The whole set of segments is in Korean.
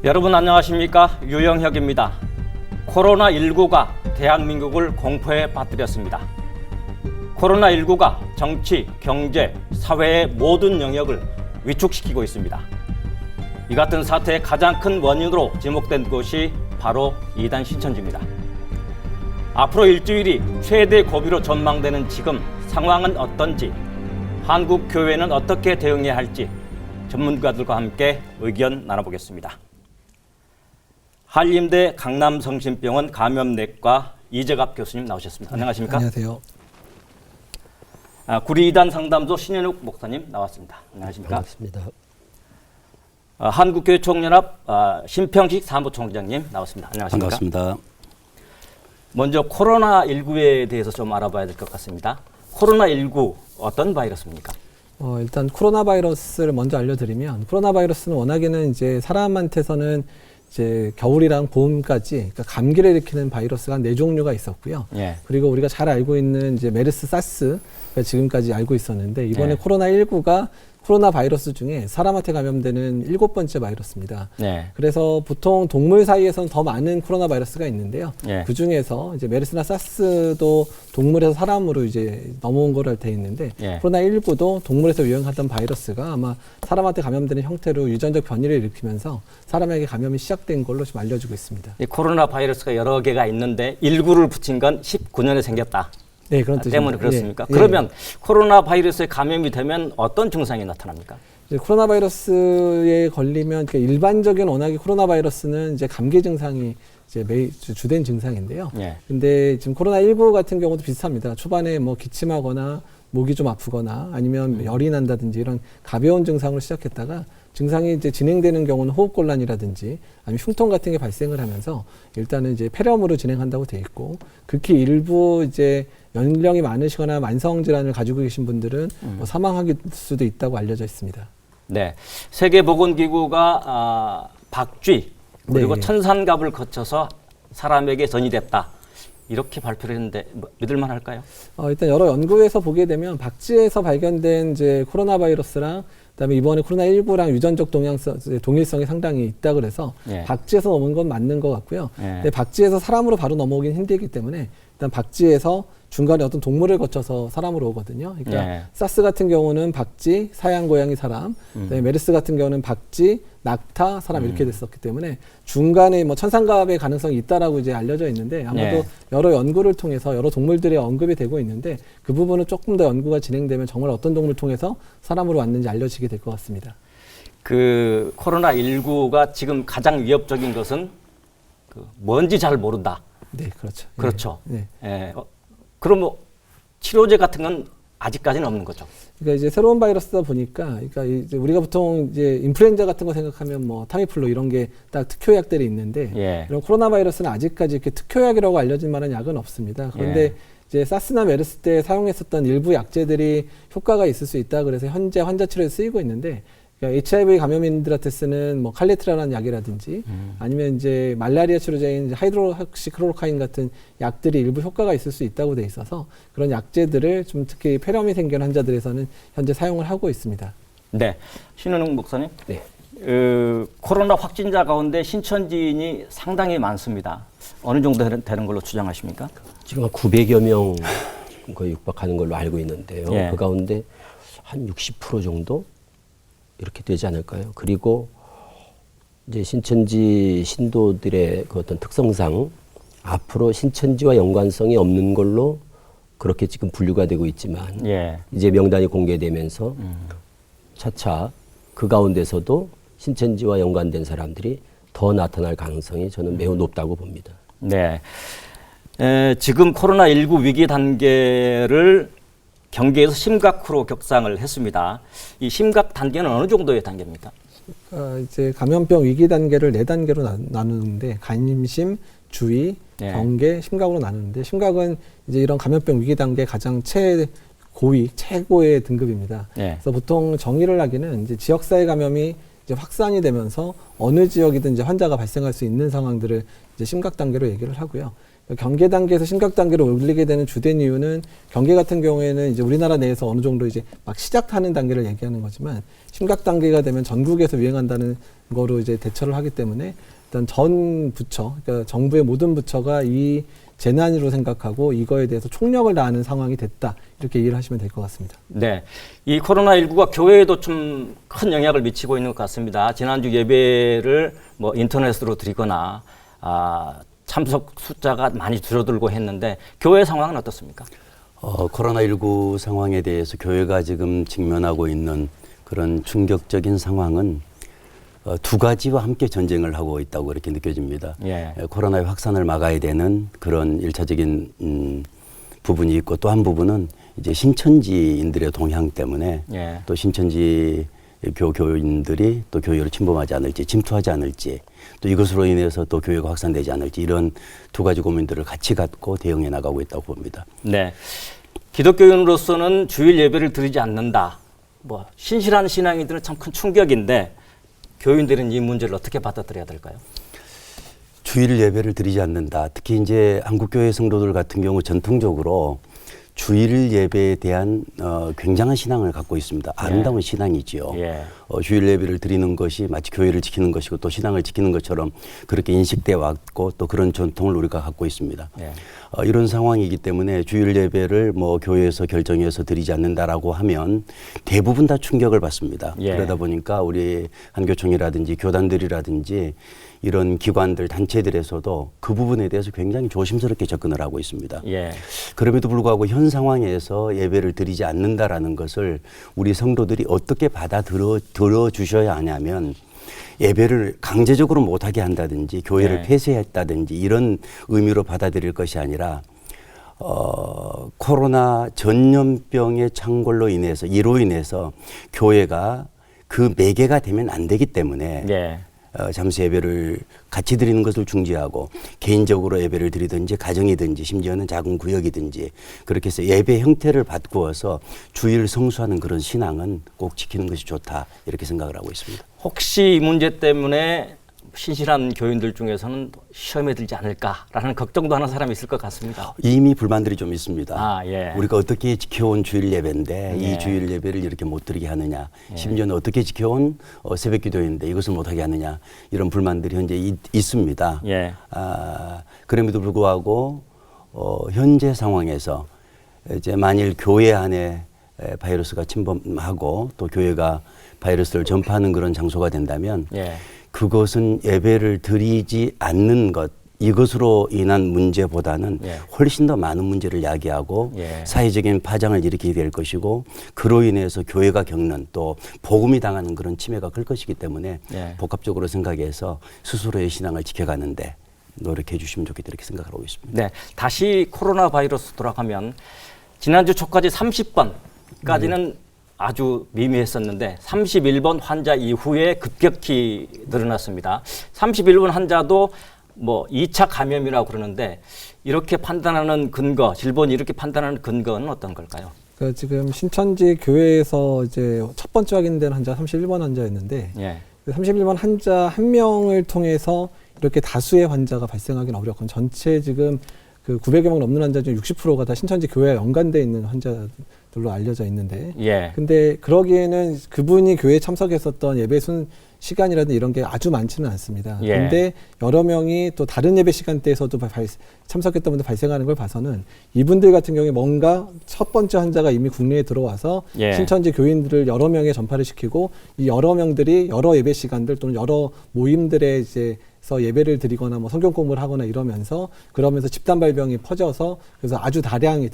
여러분 안녕하십니까? 유영혁입니다. 코로나19가 대한민국을 공포에 빠뜨렸습니다. 코로나19가 정치, 경제, 사회의 모든 영역을 위축시키고 있습니다. 이 같은 사태의 가장 큰 원인으로 지목된 곳이 바로 이단 신천지입니다. 앞으로 일주일이 최대 고비로 전망되는 지금 상황은 어떤지, 한국 교회는 어떻게 대응해야 할지 전문가들과 함께 의견 나눠보겠습니다. 한림대 강남성심병원 감염내과 이재갑 교수님 나오셨습니다. 안녕하십니까? 안녕하세요. 구리이단 상담소 신현욱 목사님 나왔습니다. 안녕하십니까? 반갑습니다. 한국교회총연합 심평식 사무총장님 나왔습니다. 안녕하십니까? 반갑습니다. 먼저 코로나19에 대해서 좀 알아봐야 될 것 같습니다. 코로나19 어떤 바이러스입니까? 일단 코로나 바이러스를 먼저 알려드리면, 코로나 바이러스는 워낙에는 이제 사람한테서는 이제 겨울이랑 봄까지, 그러니까 감기를 일으키는 바이러스가 4종류가 있었고요. 예. 그리고 우리가 잘 알고 있는 이제 메르스, 사스가 지금까지 알고 있었는데, 이번에 예. 코로나19가 코로나 바이러스 중에 사람한테 감염되는 7번째 바이러스입니다. 네. 그래서 보통 동물 사이에서는 더 많은 코로나 바이러스가 있는데요. 예. 그 중에서 이제 메르스나 사스도 동물에서 사람으로 이제 넘어온 거로 돼 있는데, 예. 코로나19도 동물에서 유행하던 바이러스가 아마 사람한테 감염되는 형태로 유전적 변이를 일으키면서 사람에게 감염이 시작된 걸로 지금 알려지고 있습니다. 이 코로나 바이러스가 여러 개가 있는데 19를 붙인 건 19년에 생겼다. 네, 그런 뜻입니다. 때문에 그렇습니까? 예, 그러면 코로나 바이러스에 감염이 되면 어떤 증상이 나타납니까? 이제 코로나 바이러스에 걸리면, 그러니까 일반적인 워낙에 코로나 바이러스는 이제 감기 증상이 이제 주된 증상인데요. 예. 근데 지금 코로나19 같은 경우도 비슷합니다. 초반에 뭐 기침하거나 목이 좀 아프거나 아니면 열이 난다든지 이런 가벼운 증상으로 시작했다가 증상이 이제 진행되는 경우는 호흡곤란이라든지 아니면 흉통 같은 게 발생을 하면서 일단은 이제 폐렴으로 진행한다고 돼 있고, 극히 일부 이제 연령이 많으시거나 만성 질환을 가지고 계신 분들은 뭐 사망할 수도 있다고 알려져 있습니다. 네. 세계보건기구가 박쥐 그리고 네. 천산갑을 거쳐서 사람에게 전이됐다. 이렇게 발표를 했는데 믿을만 할까요? 일단 여러 연구에서 보게 되면 박쥐에서 발견된 이제 코로나 바이러스랑 그다음에 이번에 코로나19랑 유전적 동일성이 상당히 있다 그래서 예. 박쥐에서 넘은 건 맞는 것 같고요. 예. 근데 박쥐에서 사람으로 바로 넘어오긴 힘들기 때문에 일단 박쥐에서 중간에 어떤 동물을 거쳐서 사람으로 오거든요. 그러니까 예. 사스 같은 경우는 박쥐, 사양 고양이 사람, 그다음에 메르스 같은 경우는 박쥐, 낙타, 사람 이렇게 됐었기 때문에 중간에 뭐 천상갑의 가능성이 있다라고 이제 알려져 있는데, 아마도 예. 여러 연구를 통해서 여러 동물들이 언급이 되고 있는데, 그 부분은 조금 더 연구가 진행되면 정말 어떤 동물을 통해서 사람으로 왔는지 알려지게 될 것 같습니다. 그 코로나19가 지금 가장 위협적인 것은 뭔지 잘 모른다. 네, 그렇죠. 그렇죠. 네. 예. 그럼 뭐 치료제 같은 건 아직까지는 없는 거죠. 그러니까 이제 새로운 바이러스다 보니까, 그러니까 이제 우리가 보통 이제 인플루엔자 같은 거 생각하면 뭐 타미플루 이런 게 딱 특효약들이 있는데, 예. 이런 코로나 바이러스는 아직까지 이렇게 특효약이라고 알려진 만한 약은 없습니다. 그런데 예. 이제 사스나 메르스 때 사용했었던 일부 약제들이 효과가 있을 수 있다 그래서 현재 환자 치료에 쓰이고 있는데, 그러니까 HIV 감염인들한테 쓰는 뭐 칼레트라라는 약이라든지 아니면 이제 말라리아 치료제인 이제 하이드로ок시클로로카인 같은 약들이 일부 효과가 있을 수 있다고 돼 있어서 그런 약제들을 좀 특히 폐렴이 생긴 환자들에서는 현재 사용을 하고 있습니다. 네. 신은웅 목사님. 네. 코로나 확진자 가운데 신천지인이 상당히 많습니다. 어느 정도 되는 걸로 추정하십니까? 지금 한 900여 명 거의 육박하는 걸로 알고 있는데요. 예. 그 가운데 한 60% 정도 이렇게 되지 않을까요? 그리고 이제 신천지 신도들의 그 어떤 특성상 앞으로 신천지와 연관성이 없는 걸로 그렇게 지금 분류가 되고 있지만, 예. 이제 명단이 공개되면서 차차 그 가운데서도 신천지와 연관된 사람들이 더 나타날 가능성이 저는 매우 높다고 봅니다. 네. 지금 코로나19 위기 단계를 경계에서 심각으로 격상을 했습니다. 이 심각 단계는 어느 정도의 단계입니까? 이제 감염병 위기 단계를 4단계로 나누는데, 간심, 주의, 네. 경계, 심각으로 나누는데, 심각은 이제 이런 감염병 위기 단계 가장 최고의 등급입니다. 네. 그래서 보통 정의를 하기는 이제 지역사회 감염이 이제 확산이 되면서 어느 지역이든 이제 환자가 발생할 수 있는 상황들을 이제 심각 단계로 얘기를 하고요. 경계 단계에서 심각 단계로 올리게 되는 주된 이유는 경계 같은 경우에는 이제 우리나라 내에서 어느 정도 이제 막 시작하는 단계를 얘기하는 거지만 심각 단계가 되면 전국에서 유행한다는 거로 이제 대처를 하기 때문에 일단 전 부처, 그러니까 정부의 모든 부처가 이 재난으로 생각하고 이거에 대해서 총력을 다하는 상황이 됐다. 이렇게 이해를 하시면 될 것 같습니다. 네. 이 코로나19가 교회에도 좀 큰 영향을 미치고 있는 것 같습니다. 지난주 예배를 뭐 인터넷으로 드리거나 참석 숫자가 많이 줄어들고 했는데 교회 상황은 어떻습니까? 코로나19 상황에 대해서 교회가 지금 직면하고 있는 그런 충격적인 상황은 두 가지와 함께 전쟁을 하고 있다고 그렇게 느껴집니다. 예. 코로나의 확산을 막아야 되는 그런 일차적인 부분이 있고 또 한 부분은 이제 신천지인들의 동향 때문에 예. 또 신천지 교인들이 또 교회로 침범하지 않을지 침투하지 않을지 또 이것으로 인해서 또 교회가 확산되지 않을지 이런 두 가지 고민들을 같이 갖고 대응해 나가고 있다고 봅니다. 네. 기독교인으로서는 주일 예배를 드리지 않는다. 뭐 신실한 신앙인들은 참 큰 충격인데 교인들은 이 문제를 어떻게 받아들여야 될까요? 주일 예배를 드리지 않는다. 특히 이제 한국교회 성도들 같은 경우 전통적으로 주일 예배에 대한 굉장한 신앙을 갖고 있습니다. 아름다운 신앙이지요. 예. 주일 예배를 드리는 것이 마치 교회를 지키는 것이고 또 신앙을 지키는 것처럼 그렇게 인식돼 왔고 또 그런 전통을 우리가 갖고 있습니다. 예. 이런 상황이기 때문에 주일 예배를 뭐 교회에서 결정해서 드리지 않는다라고 하면 대부분 다 충격을 받습니다. 예. 그러다 보니까 우리 한교총이라든지 교단들이라든지 이런 기관들, 단체들에서도 그 부분에 대해서 굉장히 조심스럽게 접근을 하고 있습니다. 예. 그럼에도 불구하고 현 상황에서 예배를 드리지 않는다라는 것을 우리 성도들이 어떻게 들어주셔야 하냐면 예배를 강제적으로 못하게 한다든지 교회를 네. 폐쇄했다든지 이런 의미로 받아들일 것이 아니라 코로나 전염병의 창궐로 인해서 이로 인해서 교회가 그 매개가 되면 안 되기 때문에 예. 잠시 예배를 같이 드리는 것을 중지하고 개인적으로 예배를 드리든지 가정이든지 심지어는 작은 구역이든지 그렇게 해서 예배 형태를 바꾸어서 주일 성수하는 그런 신앙은 꼭 지키는 것이 좋다 이렇게 생각을 하고 있습니다. 혹시 이 문제 때문에 신실한 교인들 중에서는 시험에 들지 않을까라는 걱정도 하는 사람이 있을 것 같습니다. 이미 불만들이 좀 있습니다. 아, 예. 우리가 어떻게 지켜온 주일 예배인데 예. 이 주일 예배를 이렇게 못 드리게 하느냐. 심지어는 어떻게 지켜온 새벽 기도인데 이것을 못하게 하느냐. 이런 불만들이 현재 있습니다. 예. 그럼에도 불구하고 현재 상황에서 이제 만일 교회 안에 바이러스가 침범하고 또 교회가 바이러스를 전파하는 그런 장소가 된다면 예. 그것은 예배를 드리지 않는 것 이것으로 인한 문제보다는 예. 훨씬 더 많은 문제를 야기하고 예. 사회적인 파장을 일으키게 될 것이고 그로 인해서 교회가 겪는 또 복음이 당하는 그런 침해가 클 것이기 때문에 예. 복합적으로 생각해서 스스로의 신앙을 지켜가는데 노력해 주시면 좋겠다 이렇게 생각하고 있습니다. 네. 다시 코로나 바이러스 돌아가면 지난주 초까지 30번까지는 아주 미미했었는데 31번 환자 이후에 급격히 늘어났습니다. 31번 환자도 뭐 2차 감염이라고 그러는데 이렇게 판단하는 근거, 질본이 이렇게 판단하는 근거는 어떤 걸까요? 그러니까 지금 신천지 교회에서 이제 첫 번째 확인된 환자 31번 환자였는데 예. 31번 환자 한 명을 통해서 이렇게 다수의 환자가 발생하기는 어렵고 전체 지금 그 900여 명 넘는 환자 중 60%가 다 신천지 교회와 연관돼 있는 환자들로 알려져 있는데 예. 근데 그러기에는 그분이 교회에 참석했었던 예배 시간이라든지 이런 게 아주 많지는 않습니다. 예. 근데 여러 명이 또 다른 예배 시간대에서도 참석했던 분들 발생하는 걸 봐서는 이분들 같은 경우에 뭔가 첫 번째 환자가 이미 국내에 들어와서 예. 신천지 교인들을 여러 명에 전파를 시키고 이 여러 명들이 여러 예배 시간들 또는 여러 모임들에 이제 서 예배를 드리거나 뭐 성경 공부를 하거나 이러면서 그러면서 집단 발병이 퍼져서 그래서 아주 다량의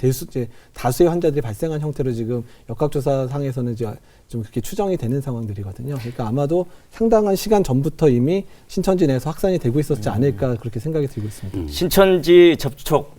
다수의 환자들이 발생한 형태로 지금 역학조사 상에서는 이제 좀 그렇게 추정이 되는 상황들이거든요. 그러니까 아마도 상당한 시간 전부터 이미 신천지 내에서 확산이 되고 있었지 않을까 그렇게 생각이 들고 있습니다. 신천지 접촉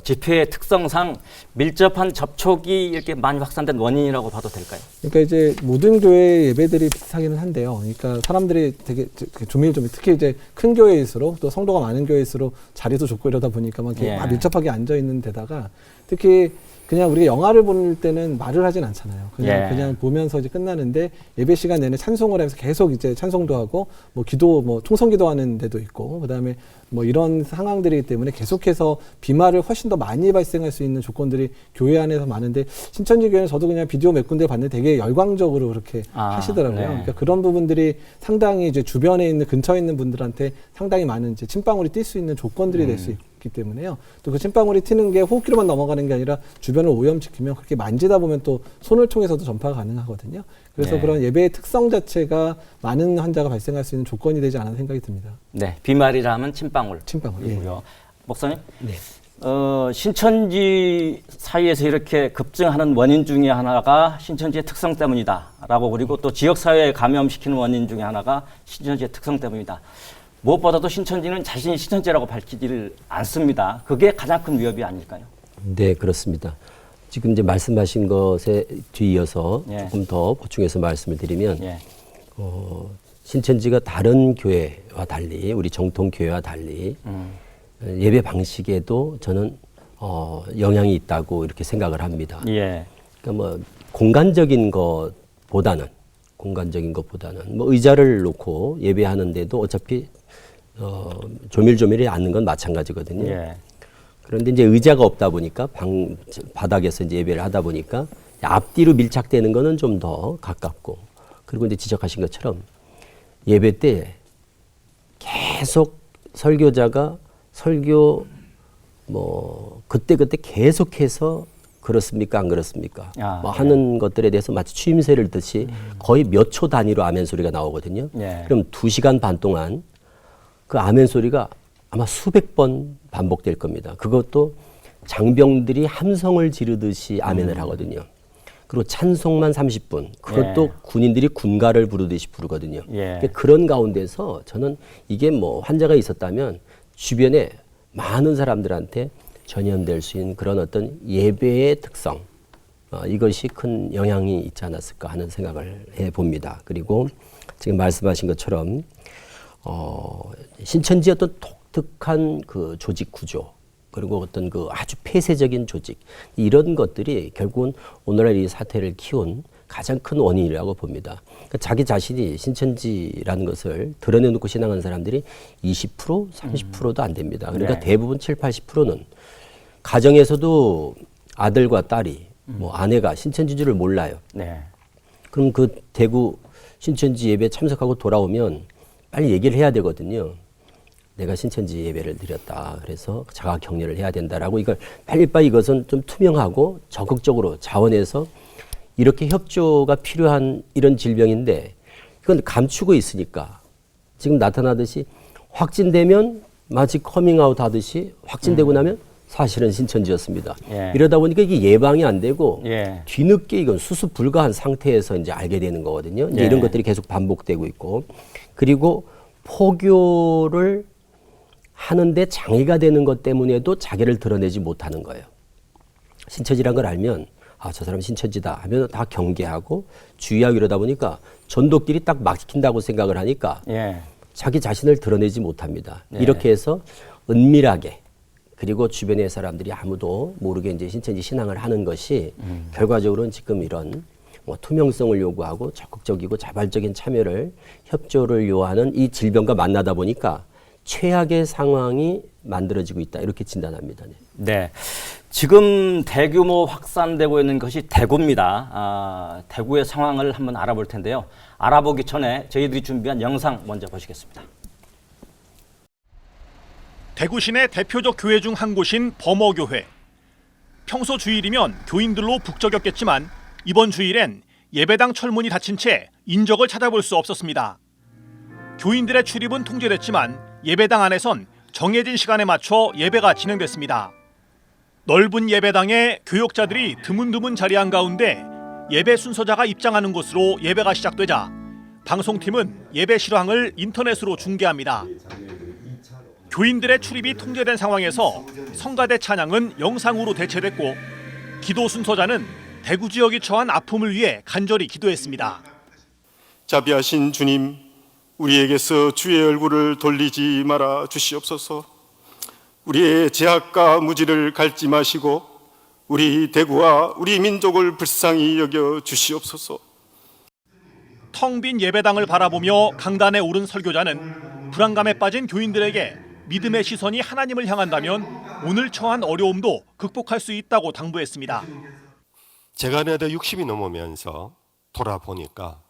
집회의 특성상 밀접한 접촉이 이렇게 많이 확산된 원인이라고 봐도 될까요? 그러니까 이제 모든 교회 예배들이 비슷하기는 한데요. 그러니까 사람들이 되게 조밀조밀 특히 이제 큰 교회일수록 또 성도가 많은 교회일수록 자리도 좁고 이러다 보니까 막 이렇게 예. 막 밀접하게 앉아 있는 데다가 특히 그냥 우리가 영화를 볼 때는 말을 하진 않잖아요. 예. 그냥 보면서 이제 끝나는데 예배 시간 내내 찬송을 하면서 계속 이제 찬송도 하고 뭐 기도 뭐 통성 기도하는 데도 있고 그다음에 뭐 이런 상황들이기 때문에 계속해서 비말을 훨씬 더 많이 발생할 수 있는 조건들이 교회 안에서 많은데 신천지 교회는 저도 그냥 비디오 몇 군데 봤는데 되게 열광적으로 그렇게 하시더라고요. 네. 그러니까 그런 부분들이 상당히 이제 주변에 있는 근처에 있는 분들한테 상당히 많은 이제 침방울이 뛸 수 있는 조건들이 될 수 있기 때문에요. 또 그 침방울이 튀는 게 호흡기로만 넘어가는 게 아니라 주변을 오염시키면 그렇게 만지다 보면 또 손을 통해서도 전파가 가능하거든요. 그래서 네. 그런 예배의 특성 자체가 많은 환자가 발생할 수 있는 조건이 되지 않은 생각이 듭니다. 네, 비말이라면 침방울. 침방울. 예. 목사님, 네. 신천지 사이에서 이렇게 급증하는 원인 중에 하나가 신천지의 특성 때문이다라고 그리고 또 지역 사회에 감염시키는 원인 중에 하나가 신천지의 특성 때문이다. 무엇보다도 신천지는 자신이 신천지라고 밝히지를 않습니다. 그게 가장 큰 위협이 아닐까요? 네, 그렇습니다. 지금 이제 말씀하신 것에 뒤이어서 예. 조금 더 보충해서 말씀을 드리면 예. 신천지가 다른 교회와 달리 우리 정통 교회와 달리 예배 방식에도 저는 영향이 있다고 이렇게 생각을 합니다. 예. 그러니까 뭐 공간적인 것보다는 뭐 의자를 놓고 예배하는데도 어차피 조밀조밀히 앉는 건 마찬가지거든요. 예. 그런데 이제 의자가 없다 보니까 바닥에서 이제 예배를 하다 보니까 앞뒤로 밀착되는 거는 좀 더 가깝고 그리고 이제 지적하신 것처럼 예배 때 계속 설교자가 설교 뭐 그때 계속해서 그렇습니까 안 그렇습니까? 뭐 예. 하는 것들에 대해서 마치 추임새를 듣듯이 거의 몇 초 단위로 아멘 소리가 나오거든요. 예. 그럼 2시간 반 동안 그 아멘 소리가 아마 수백 번 반복될 겁니다. 그것도 장병들이 함성을 지르듯이 아멘을 하거든요. 그리고 찬송만 30분. 그것도 예. 군인들이 군가를 부르듯이 부르거든요. 예. 그러니까 그런 가운데서 저는 이게 뭐 환자가 있었다면 주변에 많은 사람들한테 전염될 수 있는 그런 어떤 예배의 특성, 이것이 큰 영향이 있지 않았을까 하는 생각을 해봅니다. 그리고 지금 말씀하신 것처럼 신천지의 어떤 독특한 그 조직 구조 그리고 어떤 그 아주 폐쇄적인 조직 이런 것들이 결국은 오늘날 이 사태를 키운 가장 큰 원인이라고 봅니다. 그러니까 자기 자신이 신천지라는 것을 드러내놓고 신앙하는 사람들이 20%, 30%도 안 됩니다. 그러니까 네. 대부분 7, 80%는 가정에서도 아들과 딸이 뭐 아내가 신천지 줄을 몰라요. 네. 그럼 그 대구 신천지 예배 참석하고 돌아오면 빨리 얘기를 해야 되거든요. 내가 신천지 예배를 드렸다. 그래서 자가 격려를 해야 된다라고 이걸 빨리빨리 이것은 좀 투명하고 적극적으로 자원해서 이렇게 협조가 필요한 이런 질병인데 이건 감추고 있으니까 지금 나타나듯이 확진되면 마치 커밍아웃 하듯이 확진되고 나면 사실은 신천지였습니다. 예. 이러다 보니까 이게 예방이 안 되고 예. 뒤늦게 이건 수습 불가한 상태에서 이제 알게 되는 거거든요. 이제 예. 이런 것들이 계속 반복되고 있고 그리고 포교를 하는데 장애가 되는 것 때문에도 자기를 드러내지 못하는 거예요. 신천지란 걸 알면 아, 저 사람 신천지다 하면 다 경계하고 주의하고 이러다 보니까 전도끼리 딱 막힌다고 생각을 하니까 예. 자기 자신을 드러내지 못합니다. 네. 이렇게 해서 은밀하게 그리고 주변의 사람들이 아무도 모르게 이제 신천지 신앙을 하는 것이 결과적으로는 지금 이런 뭐 투명성을 요구하고 적극적이고 자발적인 참여를 협조를 요하는 이 질병과 만나다 보니까 최악의 상황이 만들어지고 있다 이렇게 진단합니다. 네. 지금 대규모 확산되고 있는 것이 대구입니다. 대구의 상황을 한번 알아볼 텐데요. 알아보기 전에 저희들이 준비한 영상 먼저 보시겠습니다. 대구 시내 대표적 교회 중 한 곳인 범어교회. 평소 주일이면 교인들로 북적였겠지만 이번 주일엔 예배당 철문이 닫힌 채 인적을 찾아볼 수 없었습니다. 교인들의 출입은 통제됐지만 예배당 안에선 정해진 시간에 맞춰 예배가 진행됐습니다. 넓은 예배당에 교역자들이 드문드문 자리한 가운데 예배 순서자가 입장하는 곳으로 예배가 시작되자 방송팀은 예배 실황을 인터넷으로 중계합니다. 교인들의 출입이 통제된 상황에서 성가대 찬양은 영상으로 대체됐고 기도 순서자는 대구 지역이 처한 아픔을 위해 간절히 기도했습니다. 자비하신 주님, 우리에게서 주의 얼굴을 돌리지 말아 주시옵소서. 우리의 제약과 무지를 갈지 마시고 우리 대구와 우리 민족을 불쌍히 여겨 주시옵소서. 텅 빈 예배당을 바라보며 강단에 오른 설교자는 불안감에 빠진 교인들에게 믿음의 시선이 하나님을 향한다면 오늘 처한 어려움도 극복할 수 있다고 당부했습니다. 제가 나이가 60이 넘으면서 돌아보니까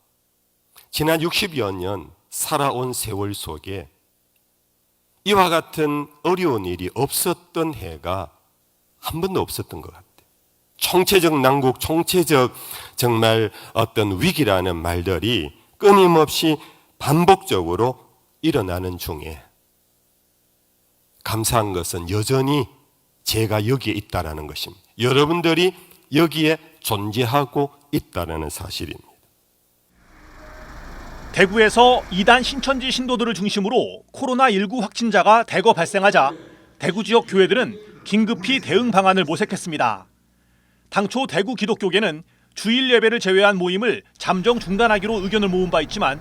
지난 60여 년 살아온 세월 속에 이와 같은 어려운 일이 없었던 해가 한 번도 없었던 것 같아요. 총체적 난국, 총체적 정말 어떤 위기라는 말들이 끊임없이 반복적으로 일어나는 중에 감사한 것은 여전히 제가 여기에 있다는 것입니다. 여러분들이 여기에 존재하고 있다는 사실입니다. 대구에서 이단 신천지 신도들을 중심으로 코로나19 확진자가 대거 발생하자 대구 지역 교회들은 긴급히 대응 방안을 모색했습니다. 당초 대구 기독교계는 주일 예배를 제외한 모임을 잠정 중단하기로 의견을 모은 바 있지만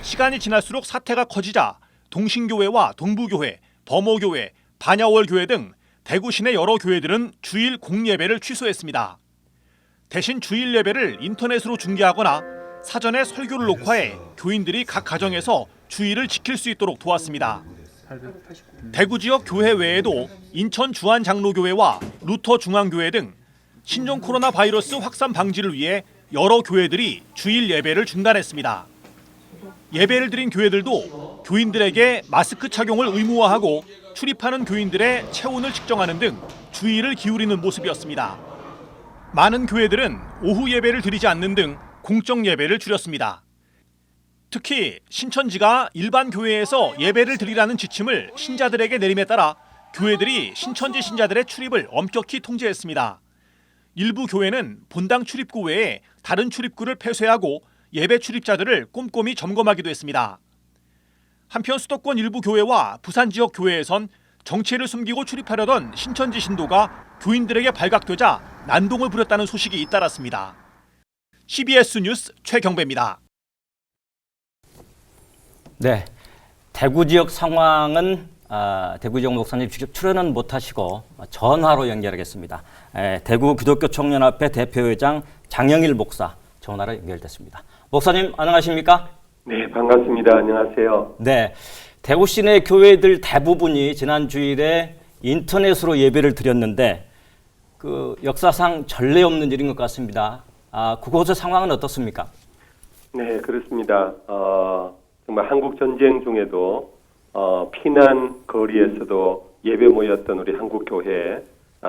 시간이 지날수록 사태가 커지자 동신교회와 동부교회, 범어교회, 반야월교회 등 대구 시내 여러 교회들은 주일 공예배를 취소했습니다. 대신 주일 예배를 인터넷으로 중계하거나 사전에 설교를 녹화해 교인들이 각 가정에서 주일을 지킬 수 있도록 도왔습니다. 대구 지역 교회 외에도 인천 주안장로교회와 루터 중앙교회 등 신종 코로나 바이러스 확산 방지를 위해 여러 교회들이 주일 예배를 중단했습니다. 예배를 드린 교회들도 교인들에게 마스크 착용을 의무화하고 출입하는 교인들의 체온을 측정하는 등 주의를 기울이는 모습이었습니다. 많은 교회들은 오후 예배를 드리지 않는 등 공적 예배를 줄였습니다. 특히 신천지가 일반 교회에서 예배를 드리라는 지침을 신자들에게 내림에 따라 교회들이 신천지 신자들의 출입을 엄격히 통제했습니다. 일부 교회는 본당 출입구 외에 다른 출입구를 폐쇄하고 예배 출입자들을 꼼꼼히 점검하기도 했습니다. 한편 수도권 일부 교회와 부산 지역 교회에선 정체를 숨기고 출입하려던 신천지 신도가 교인들에게 발각되자 난동을 부렸다는 소식이 잇따랐습니다. CBS 뉴스 최경배입니다. 네, 대구 지역 상황은 대구 지역 목사님 직접 출연은 못하시고 전화로 연결하겠습니다. 대구 기독교 청년협회 대표회장 장영일 목사 전화로 연결됐습니다. 목사님 안녕하십니까? 네, 반갑습니다. 안녕하세요. 네, 대구 시내 교회들 대부분이 지난 주일에 인터넷으로 예배를 드렸는데 그 역사상 전례 없는 일인 것 같습니다. 그곳의 상황은 어떻습니까? 네, 그렇습니다. 정말 한국 전쟁 중에도 피난 거리에서도 예배 모였던 우리 한국 교회,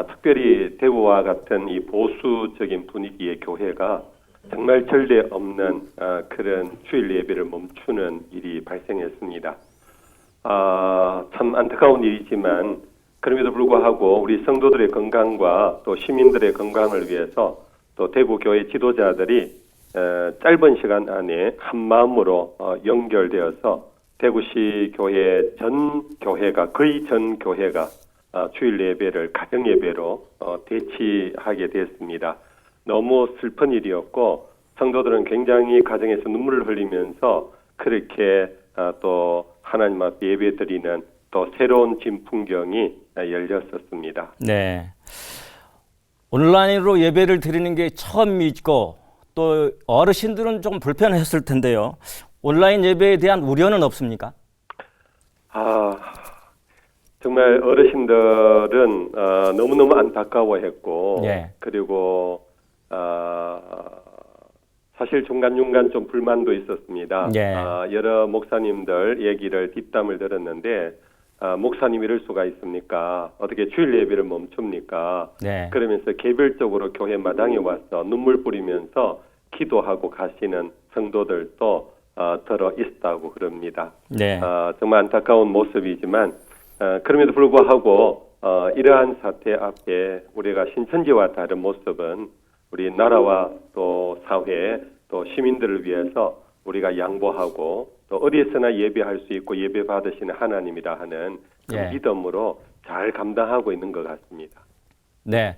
특별히 대구와 같은 이 보수적인 분위기의 교회가 정말 전례 없는 그런 주일 예배를 멈추는 일이 발생했습니다. 참 안타까운 일이지만 그럼에도 불구하고 우리 성도들의 건강과 또 시민들의 건강을 위해서 또 대구 교회 지도자들이 짧은 시간 안에 한 마음으로 연결되어서 대구시 교회 전 교회가 거의 전 교회가 주일 예배를 가정 예배로 대치하게 됐습니다. 너무 슬픈 일이었고 성도들은 굉장히 가정에서 눈물을 흘리면서 그렇게 또 하나님 앞에 예배드리는 또 새로운 진풍경이 열렸었습니다. 네, 온라인으로 예배를 드리는 게 처음이고 또 어르신들은 좀 불편했을 텐데요. 온라인 예배에 대한 우려는 없습니까? 정말 어르신들은 너무너무 안타까워했고 그리고 사실 중간중간 좀 불만도 있었습니다. 여러 목사님들 얘기를 뒷담을 들었는데 목사님 이럴 수가 있습니까? 어떻게 주일 예배를 멈춥니까? 그러면서 개별적으로 교회 마당에 와서 눈물 뿌리면서 기도하고 가시는 성도들도 들어 있다고 그럽니다. 정말 안타까운 모습이지만 그럼에도 불구하고 이러한 사태 앞에 우리가 신천지와 다른 모습은 우리 나라와 또 사회 또 시민들을 위해서 우리가 양보하고 또 어디에서나 예배할 수 있고 예배 받으시는 하나님이라 하는 그 믿음으로 잘 감당하고 있는 것 같습니다. 네,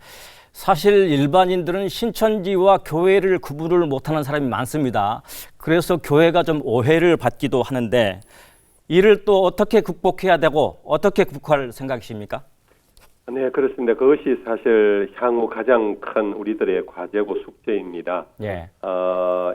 사실 일반인들은 신천지와 교회를 구분을 못하는 사람이 많습니다. 그래서 교회가 좀 오해를 받기도 하는데 이를 또 어떻게 극복해야 되고 어떻게 극복할 생각이십니까? 네, 그렇습니다. 그것이 사실 향후 가장 큰 우리들의 과제고 숙제입니다. 예.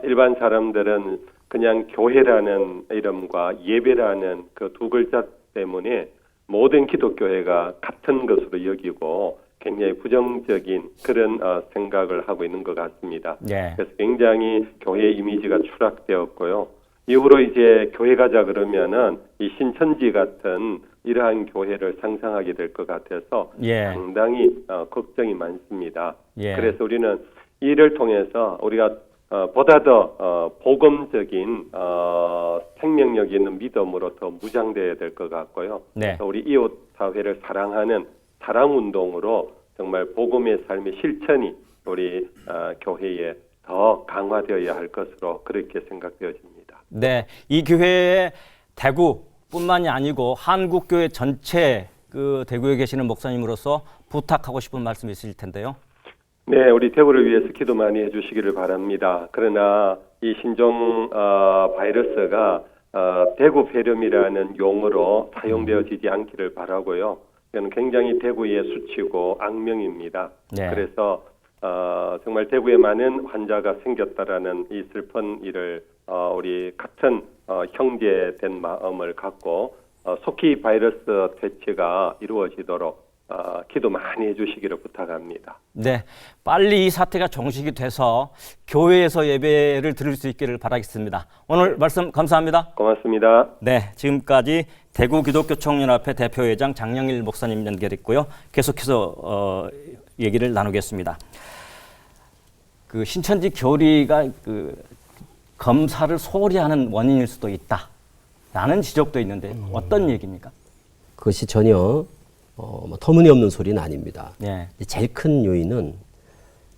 일반 사람들은 그냥 교회라는 이름과 예배라는 그 두 글자 때문에 모든 기독교회가 같은 것으로 여기고 굉장히 부정적인 그런 생각을 하고 있는 것 같습니다. 예. 그래서 굉장히 교회 이미지가 추락되었고요. 이후로 이제 교회 가자 그러면은 이 신천지 같은 이러한 교회를 상상하게 될 것 같아서 예. 상당히 걱정이 많습니다. 예. 그래서 우리는 이를 통해서 우리가 보다 더 복음적인 생명력 있는 믿음으로 더 무장되어야 될 것 같고요. 네. 우리 이웃 사회를 사랑하는 사랑 운동으로 정말 복음의 삶의 실천이 우리 교회에 더 강화되어야 할 것으로 그렇게 생각되어집니다. 네, 이 교회의 대구뿐만이 아니고 한국교회 전체 그 대구에 계시는 목사님으로서 부탁하고 싶은 말씀이 있으실 텐데요. 네, 우리 대구를 위해서 기도 많이 해주시기를 바랍니다. 그러나 이 신종 바이러스가 대구 폐렴이라는 용어로 사용되어지지 않기를 바라고요. 이건 굉장히 대구의 수치고 악명입니다. 네. 그래서 정말 대구에 많은 환자가 생겼다라는 이 슬픈 일을 우리 같은 형제된 마음을 갖고 속히 바이러스 퇴치가 이루어지도록 기도 많이 해주시기를 부탁합니다. 네, 빨리 이 사태가 종식이 돼서 교회에서 예배를 드릴 수 있기를 바라겠습니다. 오늘 말씀 감사합니다. 고맙습니다. 네, 지금까지 대구 기독교 총연합회 대표회장 장영일 목사님 연결했고요. 계속해서 얘기를 나누겠습니다. 그 신천지 교리가 그 검사를 소홀히 하는 원인일 수도 있다라는 지적도 있는데 어떤 얘기입니까? 그것이 전혀 뭐 터무니없는 소리는 아닙니다. 예. 제일 큰 요인은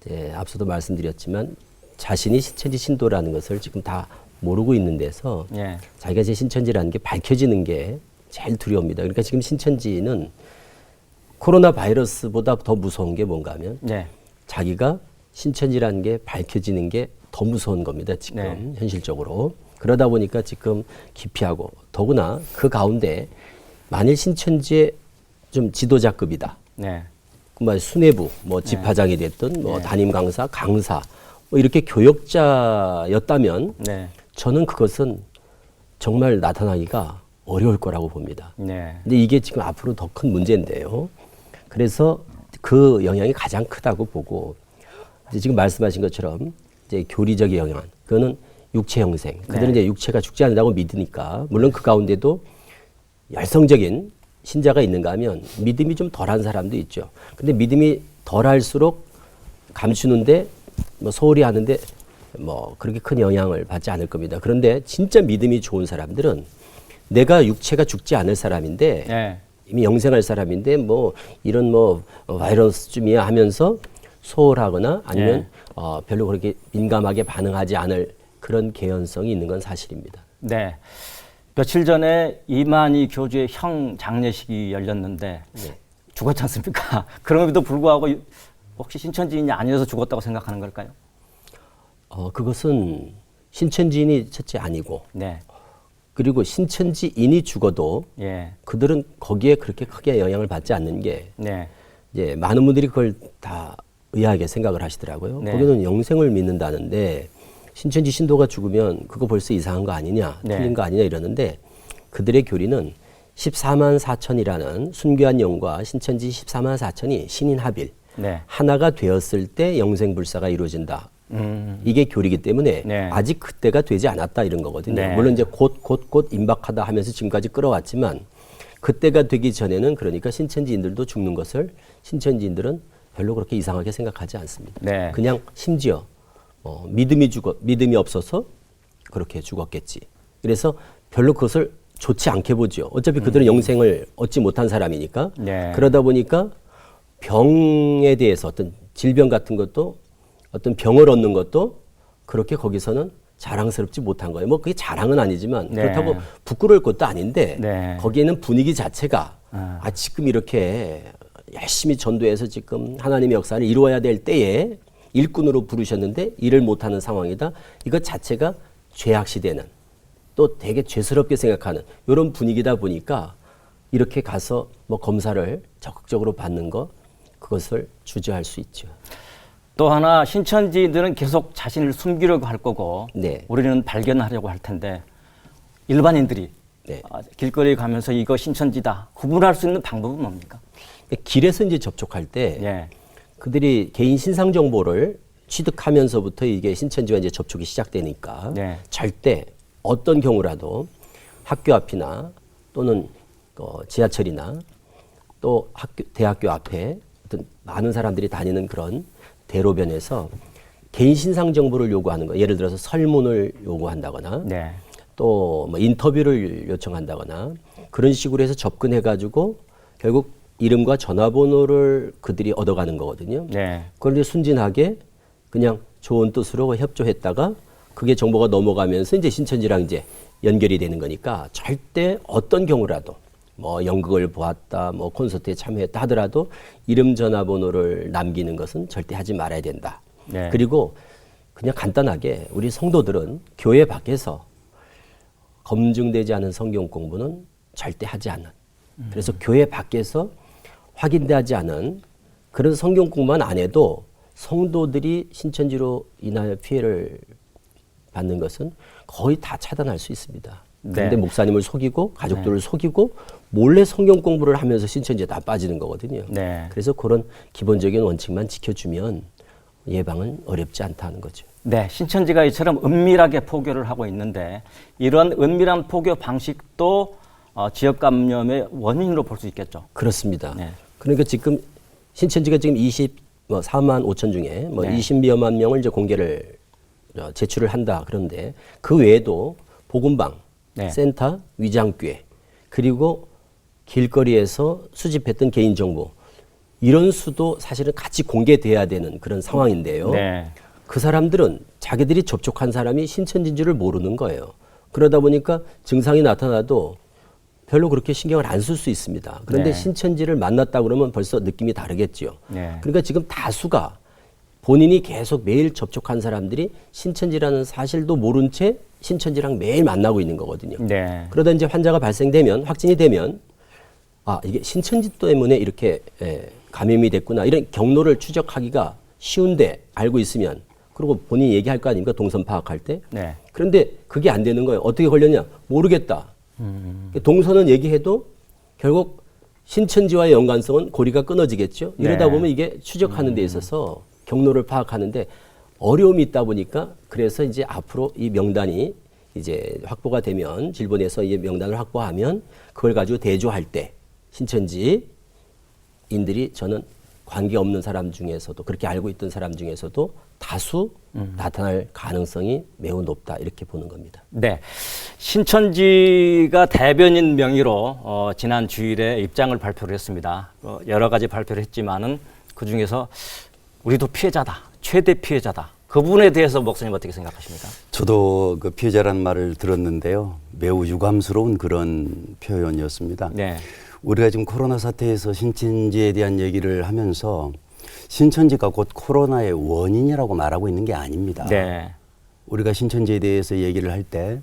이제 앞서도 말씀드렸지만 자신이 신천지 신도라는 것을 지금 다 모르고 있는 데서 예. 자기가 제 신천지라는 게 밝혀지는 게 제일 두려웁니다. 그러니까 지금 신천지는 코로나 바이러스보다 더 무서운 게 뭔가 하면 네. 자기가 신천지라는 게 밝혀지는 게 더 무서운 겁니다. 지금 네. 현실적으로. 그러다 보니까 지금 기피하고 더구나 그 가운데 만일 신천지의 좀 지도자급이다. 네. 뭐 수뇌부, 뭐 집화장이 됐든 뭐 네. 담임 강사, 강사 뭐 이렇게 교역자였다면 네. 저는 그것은 정말 나타나기가 어려울 거라고 봅니다. 네. 근데 이게 지금 앞으로 더 큰 문제인데요. 그래서 그 영향이 가장 크다고 보고 이제 지금 말씀하신 것처럼 이제 교리적인 영향, 그거는 육체 형생. 그들은 이제 육체가 죽지 않는다고 믿으니까 물론 그 가운데도 열성적인 신자가 있는가 하면 믿음이 좀 덜한 사람도 있죠. 근데 믿음이 덜할수록 감추는데 뭐 소홀히 하는데 뭐 그렇게 큰 영향을 받지 않을 겁니다. 그런데 진짜 믿음이 좋은 사람들은 내가 육체가 죽지 않을 사람인데 네. 이미 영생할 사람인데 뭐 이런 뭐 바이러스쯤이야 하면서 소홀하거나 아니면 별로 그렇게 민감하게 반응하지 않을 그런 개연성이 있는 건 사실입니다. 네. 며칠 전에 이만희 교주의 형 장례식이 열렸는데 죽었지 않습니까? 그럼에도 불구하고 혹시 신천지인이 아니어서 죽었다고 생각하는 걸까요? 그것은 신천지인이 첫째 아니고 네. 그리고 신천지인이 죽어도 예. 그들은 거기에 그렇게 크게 영향을 받지 않는 게 네. 이제 많은 분들이 그걸 다 의아하게 생각을 하시더라고요. 네. 거기는 영생을 믿는다는데 신천지 신도가 죽으면 그거 벌써 이상한 거 아니냐, 네. 틀린 거 아니냐 이러는데 그들의 교리는 14만 4천이라는 순교한 영과 신천지 14만 4천이 신인 합일 네. 하나가 되었을 때 영생불사가 이루어진다. 이게 교리이기 때문에 네. 아직 그때가 되지 않았다 이런 거거든요. 네. 물론 이제 곧 임박하다 하면서 지금까지 끌어왔지만 그때가 되기 전에는 그러니까 신천지인들도 죽는 것을 신천지인들은 별로 그렇게 이상하게 생각하지 않습니다. 네. 그냥 심지어 믿음이 없어서 그렇게 죽었겠지. 그래서 별로 그것을 좋지 않게 보죠. 어차피 그들은 영생을 얻지 못한 사람이니까. 네. 그러다 보니까 병에 대해서 어떤 질병 같은 것도 어떤 병을 얻는 것도 그렇게 거기서는 자랑스럽지 못한 거예요. 뭐 그게 자랑은 아니지만 네. 그렇다고 부끄러울 것도 아닌데 네. 거기에는 분위기 자체가 지금 이렇게 열심히 전도해서 지금 하나님의 역사를 이루어야 될 때에 일꾼으로 부르셨는데 일을 못하는 상황이다. 이것 자체가 죄악시되는 또 되게 죄스럽게 생각하는 이런 분위기다 보니까 이렇게 가서 뭐 검사를 적극적으로 받는 거 그것을 주저할 수 있죠. 또 하나 신천지들은 계속 자신을 숨기려고 할 거고 네. 우리는 발견하려고 할 텐데 일반인들이 네. 길거리에 가면서 이거 신천지다 구분할 수 있는 방법은 뭡니까? 길에서 이제 접촉할 때 예. 그들이 개인 신상 정보를 취득하면서부터 이게 신천지와 이제 접촉이 시작되니까 네. 절대 어떤 경우라도 학교 앞이나 또는 지하철이나 또 대학교 앞에 어떤 많은 사람들이 다니는 그런 대로변에서 개인 신상 정보를 요구하는 거, 예를 들어서 설문을 요구한다거나 네. 또 뭐 인터뷰를 요청한다거나 그런 식으로 해서 접근해가지고 결국 이름과 전화번호를 그들이 얻어가는 거거든요. 네. 그런데 순진하게 그냥 좋은 뜻으로 협조했다가 그게 정보가 넘어가면서 이제 신천지랑 이제 연결이 되는 거니까 절대 어떤 경우라도 뭐 연극을 보았다, 뭐 콘서트에 참여했다 하더라도 이름 전화번호를 남기는 것은 절대 하지 말아야 된다. 네. 그리고 그냥 간단하게 우리 성도들은 교회 밖에서 검증되지 않은 성경 공부는 절대 하지 않는. 그래서 교회 밖에서 확인되지 않은 그런 성경 공부만 안 해도 성도들이 신천지로 인하여 피해를 받는 것은 거의 다 차단할 수 있습니다. 그런데 네. 목사님을 속이고 가족들을 속이고 몰래 성경 공부를 하면서 신천지에 다 빠지는 거거든요. 네. 그래서 그런 기본적인 원칙만 지켜주면 예방은 어렵지 않다는 거죠. 네, 신천지가 이처럼 은밀하게 포교를 하고 있는데 이런 은밀한 포교 방식도 지역 감염의 원인으로 볼 수 있겠죠. 그렇습니다. 네. 그러니까 지금 신천지가 지금 24만 5천 중에 뭐 네. 20여만 명을 이제 공개를 제출을 한다. 그런데 그 외에도 복음방, 네. 센터, 위장교회 그리고 길거리에서 수집했던 개인정보 이런 수도 사실은 같이 공개돼야 되는 그런 상황인데요. 네. 그 사람들은 자기들이 접촉한 사람이 신천지인 줄을 모르는 거예요. 그러다 보니까 증상이 나타나도 별로 그렇게 신경을 안 쓸 수 있습니다. 그런데 네. 신천지를 만났다 그러면 벌써 느낌이 다르겠죠. 네. 그러니까 지금 다수가 본인이 계속 매일 접촉한 사람들이 신천지라는 사실도 모른 채 신천지랑 매일 만나고 있는 거거든요. 네. 그러다 이제 환자가 발생되면 확진이 되면 이게 신천지 때문에 이렇게 감염이 됐구나 이런 경로를 추적하기가 쉬운데 알고 있으면 그리고 본인이 얘기할 거 아닙니까? 동선 파악할 때. 네. 그런데 그게 안 되는 거예요. 어떻게 걸렸냐? 모르겠다. 동선은 얘기해도 결국 신천지와의 연관성은 고리가 끊어지겠죠. 이러다 네. 보면 이게 추적하는 데 있어서 경로를 파악하는데 어려움이 있다 보니까 그래서 이제 앞으로 이 명단이 이제 확보가 되면 질본에서 이 명단을 확보하면 그걸 가지고 대조할 때 신천지인들이 저는 관계없는 사람 중에서도 그렇게 알고 있던 사람 중에서도 다수 나타날 가능성이 매우 높다 이렇게 보는 겁니다. 네, 신천지가 대변인 명의로 지난 주일에 입장을 발표를 했습니다. 여러 가지 발표를 했지만은 그 중에서 우리도 피해자다, 최대 피해자다. 그 부분에 대해서 목사님 어떻게 생각하십니까? 저도 그 피해자라는 말을 들었는데요. 매우 유감스러운 그런 표현이었습니다. 네. 우리가 지금 코로나 사태에서 신천지에 대한 얘기를 하면서 신천지가 곧 코로나의 원인이라고 말하고 있는 게 아닙니다. 네. 우리가 신천지에 대해서 얘기를 할 때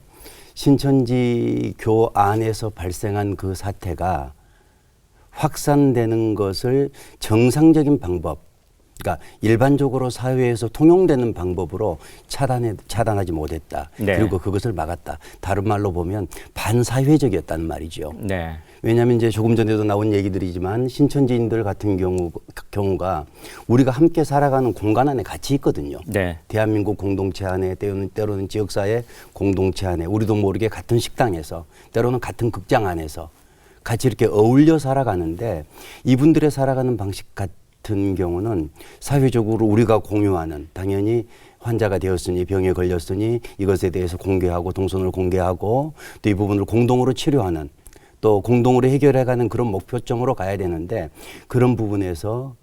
신천지 교 안에서 발생한 그 사태가 확산되는 것을 정상적인 방법, 그러니까 일반적으로 사회에서 통용되는 방법으로 차단하지 못했다. 네. 그리고 그것을 막았다. 다른 말로 보면 반사회적이었다는 말이죠. 네. 왜냐하면 이제 조금 전에도 나온 얘기들이지만 신천지인들 같은 경우가 우리가 함께 살아가는 공간 안에 같이 있거든요. 네. 대한민국 공동체 안에 때로는 지역사회 공동체 안에 우리도 모르게 같은 식당에서 때로는 같은 극장 안에서 같이 이렇게 어울려 살아가는데 이분들의 살아가는 방식 같은 경우는 사회적으로 우리가 공유하는 당연히 환자가 되었으니 병에 걸렸으니 이것에 대해서 공개하고 동선을 공개하고 또 이 부분을 공동으로 치료하는 또 공동으로 해결해가는 그런 목표점으로 가야 되는데 그런 부분에서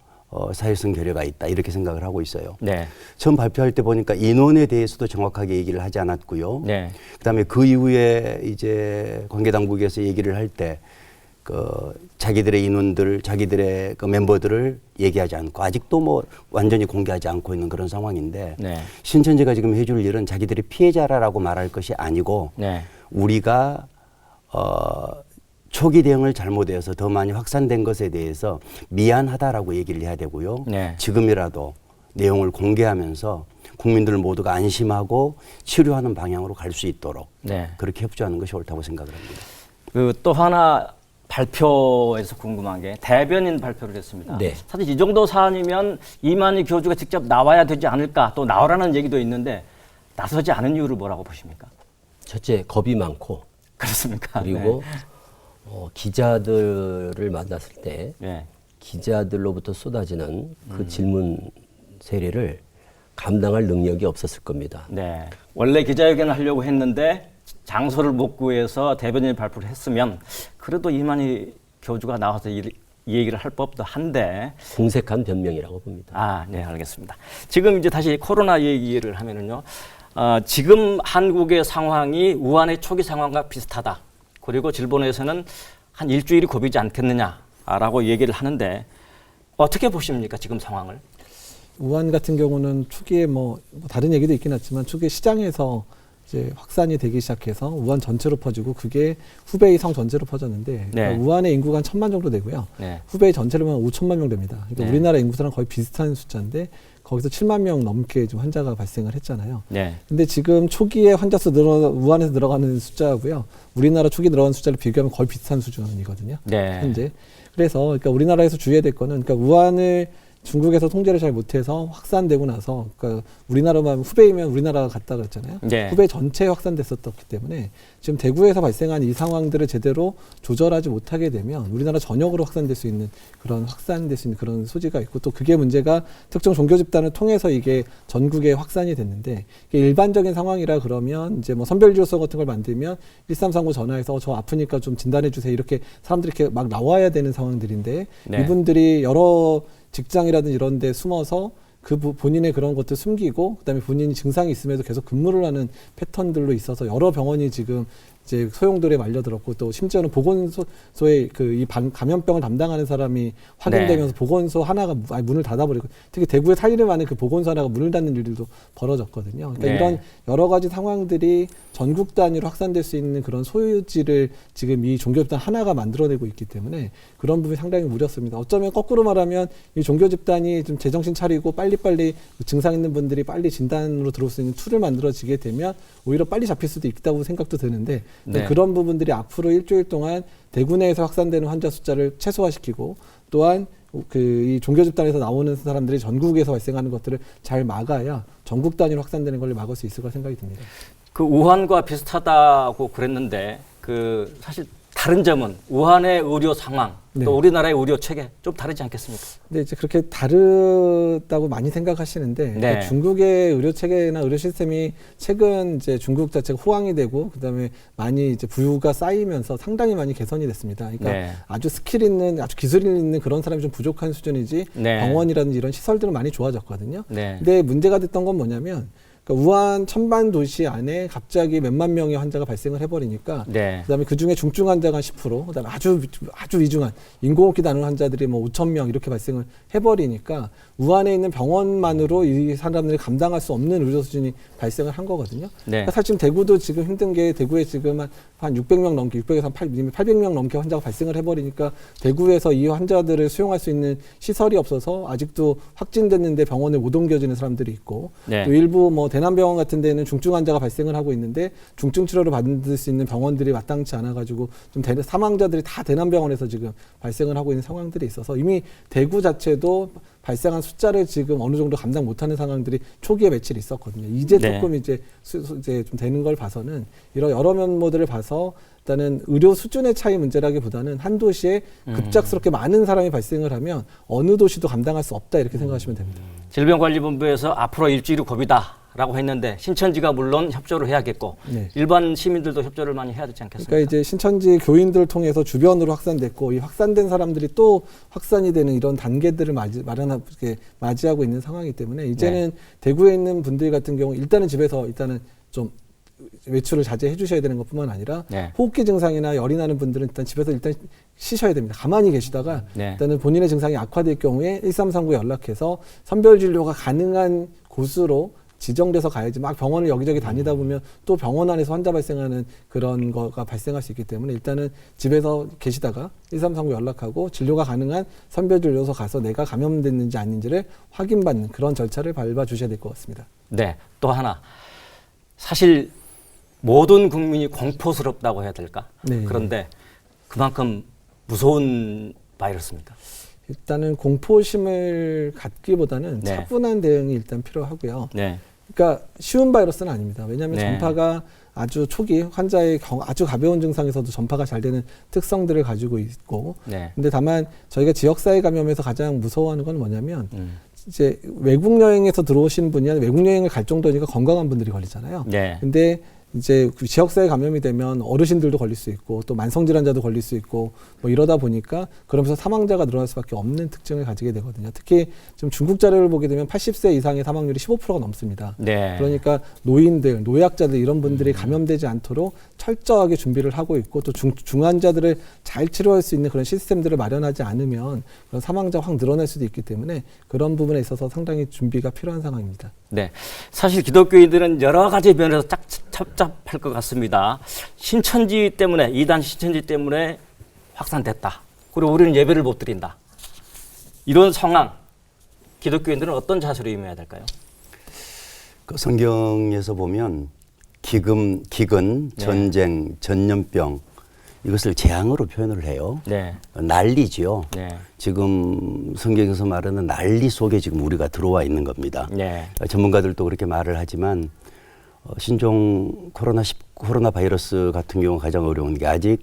사회성 결여가 있다 이렇게 생각을 하고 있어요. 네. 처음 발표할 때 보니까 인원에 대해서도 정확하게 얘기를 하지 않았고요. 네. 그다음에 그 이후에 이제 관계 당국에서 얘기를 할 때 자기들의 인원들, 자기들의 그 멤버들을 얘기하지 않고 아직도 뭐 완전히 공개하지 않고 있는 그런 상황인데 네. 신천지가 지금 해줄 일은 자기들이 피해자라고 말할 것이 아니고 네. 우리가 초기 대응을 잘못해서 더 많이 확산된 것에 대해서 미안하다라고 얘기를 해야 되고요. 네. 지금이라도 내용을 공개하면서 국민들 모두가 안심하고 치료하는 방향으로 갈 수 있도록 네. 그렇게 협조하는 것이 옳다고 생각을 합니다. 그 또 하나 발표에서 궁금한 게 대변인 발표를 했습니다. 네. 사실 이 정도 사안이면 이만희 교주가 직접 나와야 되지 않을까, 또 나오라는 얘기도 있는데 나서지 않은 이유를 뭐라고 보십니까? 첫째, 겁이 많고, 그렇습니까? 그리고 기자들을 만났을 때 네. 기자들로부터 쏟아지는 그 질문 세례를 감당할 능력이 없었을 겁니다. 네. 원래 기자회견을 하려고 했는데 장소를 못 구해서 대변인 발표를 했으면 그래도 이만희 교주가 나와서 이 얘기를 할 법도 한데. 공색한 변명이라고 봅니다. 아, 네, 알겠습니다. 지금 이제 다시 코로나 얘기를 하면은요, 지금 한국의 상황이 우한의 초기 상황과 비슷하다. 그리고 일본에서는 한 일주일이 고비지 않겠느냐라고 얘기를 하는데 어떻게 보십니까, 지금 상황을? 우한 같은 경우는 초기에 뭐 다른 얘기도 있긴 하지만 초기에 시장에서 이제 확산이 되기 시작해서 우한 전체로 퍼지고 그게 후베이 성 전체로 퍼졌는데 그러니까 우한의 인구가 한 1,000만 정도 되고요. 네. 후베이 전체로 보면 5천만 명 됩니다. 그러니까 네. 우리나라 인구수랑 거의 비슷한 숫자인데 거기서 7만 명 넘게 좀 환자가 발생을 했잖아요. 네. 근데 지금 초기에 환자 수 우한에서 늘어가는 숫자고요. 우리나라 초기 늘어가는 숫자를 비교하면 거의 비슷한 수준이거든요. 네. 현재. 그래서 그러니까 우리나라에서 주의해야 될 거는 그러니까 우한을 중국에서 통제를 잘 못해서 확산되고 나서 그러니까 우리나라만 후베이면 우리나라가 갔다 그랬잖아요. 네. 후베이 전체에 확산됐었기 때문에 지금 대구에서 발생한 이 상황들을 제대로 조절하지 못하게 되면 우리나라 전역으로 확산될 수 있는 그런 소지가 있고 또 그게 문제가 특정 종교 집단을 통해서 이게 전국에 확산이 됐는데 이게 일반적인 상황이라 그러면 이제 뭐 선별진료소 같은 걸 만들면 1339 전화해서 저 아프니까 좀 진단해 주세요. 이렇게 사람들이 이렇게 막 나와야 되는 상황들인데 네. 이분들이 여러 직장이라든지 이런 데 숨어서 그 본인의 그런 것들 숨기고 그다음에 본인이 증상이 있음에도 계속 근무를 하는 패턴들로 있어서 여러 병원이 지금 이제 소용돌이에 말려들었고 또 심지어는 보건소의 그 이 감염병을 담당하는 사람이 확인되면서 네. 보건소 하나가 문을 닫아버리고 특히 대구에 살이를 많은 그 보건소 하나가 문을 닫는 일들도 벌어졌거든요. 그러니까 네. 이런 여러 가지 상황들이 전국 단위로 확산될 수 있는 그런 소유지를 지금 이 종교 집단 하나가 만들어내고 있기 때문에 그런 부분이 상당히 우려스럽니다. 어쩌면 거꾸로 말하면 이 종교 집단이 좀 제정신 차리고 빨리빨리 증상 있는 분들이 빨리 진단으로 들어올 수 있는 툴을 만들어지게 되면 오히려 빨리 잡힐 수도 있다고 생각도 드는데 네. 그런 부분들이 앞으로 일주일 동안 대구 내에서 확산되는 환자 숫자를 최소화시키고 또한 그 이 종교 집단에서 나오는 사람들이 전국에서 발생하는 것들을 잘 막아야 전국 단위로 확산되는 걸 막을 수 있을 거라 생각이 듭니다. 그 우한과 비슷하다고 그랬는데 그 사실 다른 점은 우한의 의료 상황 네. 또 우리나라의 의료 체계 좀 다르지 않겠습니까? 근데 이제 그렇게 다르다고 많이 생각하시는데 네. 그러니까 중국의 의료 체계나 의료 시스템이 최근 이제 중국 자체가 호황이 되고 그다음에 많이 이제 부유가 쌓이면서 상당히 많이 개선이 됐습니다. 그러니까 네. 아주 스킬 있는 아주 기술 있는 그런 사람이 좀 부족한 수준이지 네. 병원이라든지 이런 시설들은 많이 좋아졌거든요. 네. 근데 문제가 됐던 건 뭐냐면 그러니까 우한 천만 도시 안에 갑자기 몇만 명의 환자가 발생을 해버리니까 네. 그다음에 그 중에 중증 환자가 10%, 그다음에 아주 위중한 인공호흡기 나는 환자들이 뭐 5천 명 이렇게 발생을 해버리니까 우한에 있는 병원만으로 이 사람들이 감당할 수 없는 의료 수준이 발생을 한 거거든요. 네. 그러니까 사실 대구도 지금 힘든 게 대구에 지금 한 600명 넘게, 600에서 한 800명 넘게 환자가 발생을 해버리니까 대구에서 이 환자들을 수용할 수 있는 시설이 없어서 아직도 확진됐는데 병원에 못 옮겨지는 사람들이 있고 네. 또 일부 뭐 대남병원 같은 데는 중증 환자가 발생을 하고 있는데 중증 치료를 받을 수 있는 병원들이 마땅치 않아가지고 좀 사망자들이 다 대남병원에서 지금 발생을 하고 있는 상황들이 있어서 이미 대구 자체도 발생한 숫자를 지금 어느 정도 감당 못하는 상황들이 초기에 며칠 있었거든요. 이제 네. 조금 이제 좀 되는 걸 봐서는 이런 여러 면모들을 봐서 일단은 의료 수준의 차이 문제라기보다는 한 도시에 급작스럽게 많은 사람이 발생을 하면 어느 도시도 감당할 수 없다 이렇게 생각하시면 됩니다. 질병관리본부에서 앞으로 일주일이 고비다라고 했는데 신천지가 물론 협조를 해야겠고 네. 일반 시민들도 협조를 많이 해야 되지 않겠습니까? 그러니까 이제 신천지 교인들을 통해서 주변으로 확산됐고 이 확산된 사람들이 또 확산이 되는 이런 단계들을 맞이하고 있는 상황이기 때문에 이제는 대구에 있는 분들 같은 경우 일단은 집에서 일단은 좀 외출을 자제해 주셔야 되는 것뿐만 아니라 네. 호흡기 증상이나 열이 나는 분들은 일단 집에서 일단 쉬셔야 됩니다. 가만히 계시다가 네. 일단은 본인의 증상이 악화될 경우에 1339에 연락해서 선별 진료가 가능한 곳으로 지정돼서 가야지 막 병원을 여기저기 다니다 보면 또 병원 안에서 환자 발생하는 그런 거가 발생할 수 있기 때문에 일단은 집에서 계시다가 1339 연락하고 진료가 가능한 선별진료소 가서 내가 감염됐는지 아닌지를 확인받는 그런 절차를 밟아 주셔야 될 것 같습니다. 네, 또 하나. 사실 모든 국민이 공포스럽다고 해야 될까? 네. 그런데 그만큼 무서운 바이러스입니다. 일단은 공포심을 갖기보다는 네. 차분한 대응이 일단 필요하고요. 네. 그러니까 쉬운 바이러스는 아닙니다. 왜냐하면 네. 전파가 아주 초기 환자의 아주 가벼운 증상에서도 전파가 잘 되는 특성들을 가지고 있고, 네. 근데 다만 저희가 지역사회 감염에서 가장 무서워하는 건 뭐냐면 이제 외국 여행에서 들어오신 분이 외국 여행을 갈 정도니까 건강한 분들이 걸리잖아요. 네. 근데 이제 그 지역사회 감염이 되면 어르신들도 걸릴 수 있고 또 만성질환자도 걸릴 수 있고 뭐 이러다 보니까 그러면서 사망자가 늘어날 수밖에 없는 특징을 가지게 되거든요. 특히 지금 중국 자료를 보게 되면 80세 이상의 사망률이 15%가 넘습니다. 네. 그러니까 노인들, 노약자들 이런 분들이 감염되지 않도록 철저하게 준비를 하고 있고 또 중환자들을 잘 치료할 수 있는 그런 시스템들을 마련하지 않으면 그런 사망자 확 늘어날 수도 있기 때문에 그런 부분에 있어서 상당히 준비가 필요한 상황입니다. 네. 사실 기독교인들은 여러 가지 면에서 짭짭할 것 같습니다. 신천지 때문에, 이단 신천지 때문에 확산됐다. 그리고 우리는 예배를 못 드린다. 이런 상황, 기독교인들은 어떤 자세로 임해야 될까요? 그 성경에서 보면 기근, 네. 전쟁, 전염병 이것을 재앙으로 표현을 해요. 네. 난리지요. 네. 지금 성경에서 말하는 난리 속에 지금 우리가 들어와 있는 겁니다. 네. 전문가들도 그렇게 말을 하지만 신종 코로나 바이러스 같은 경우 가장 어려운 게 아직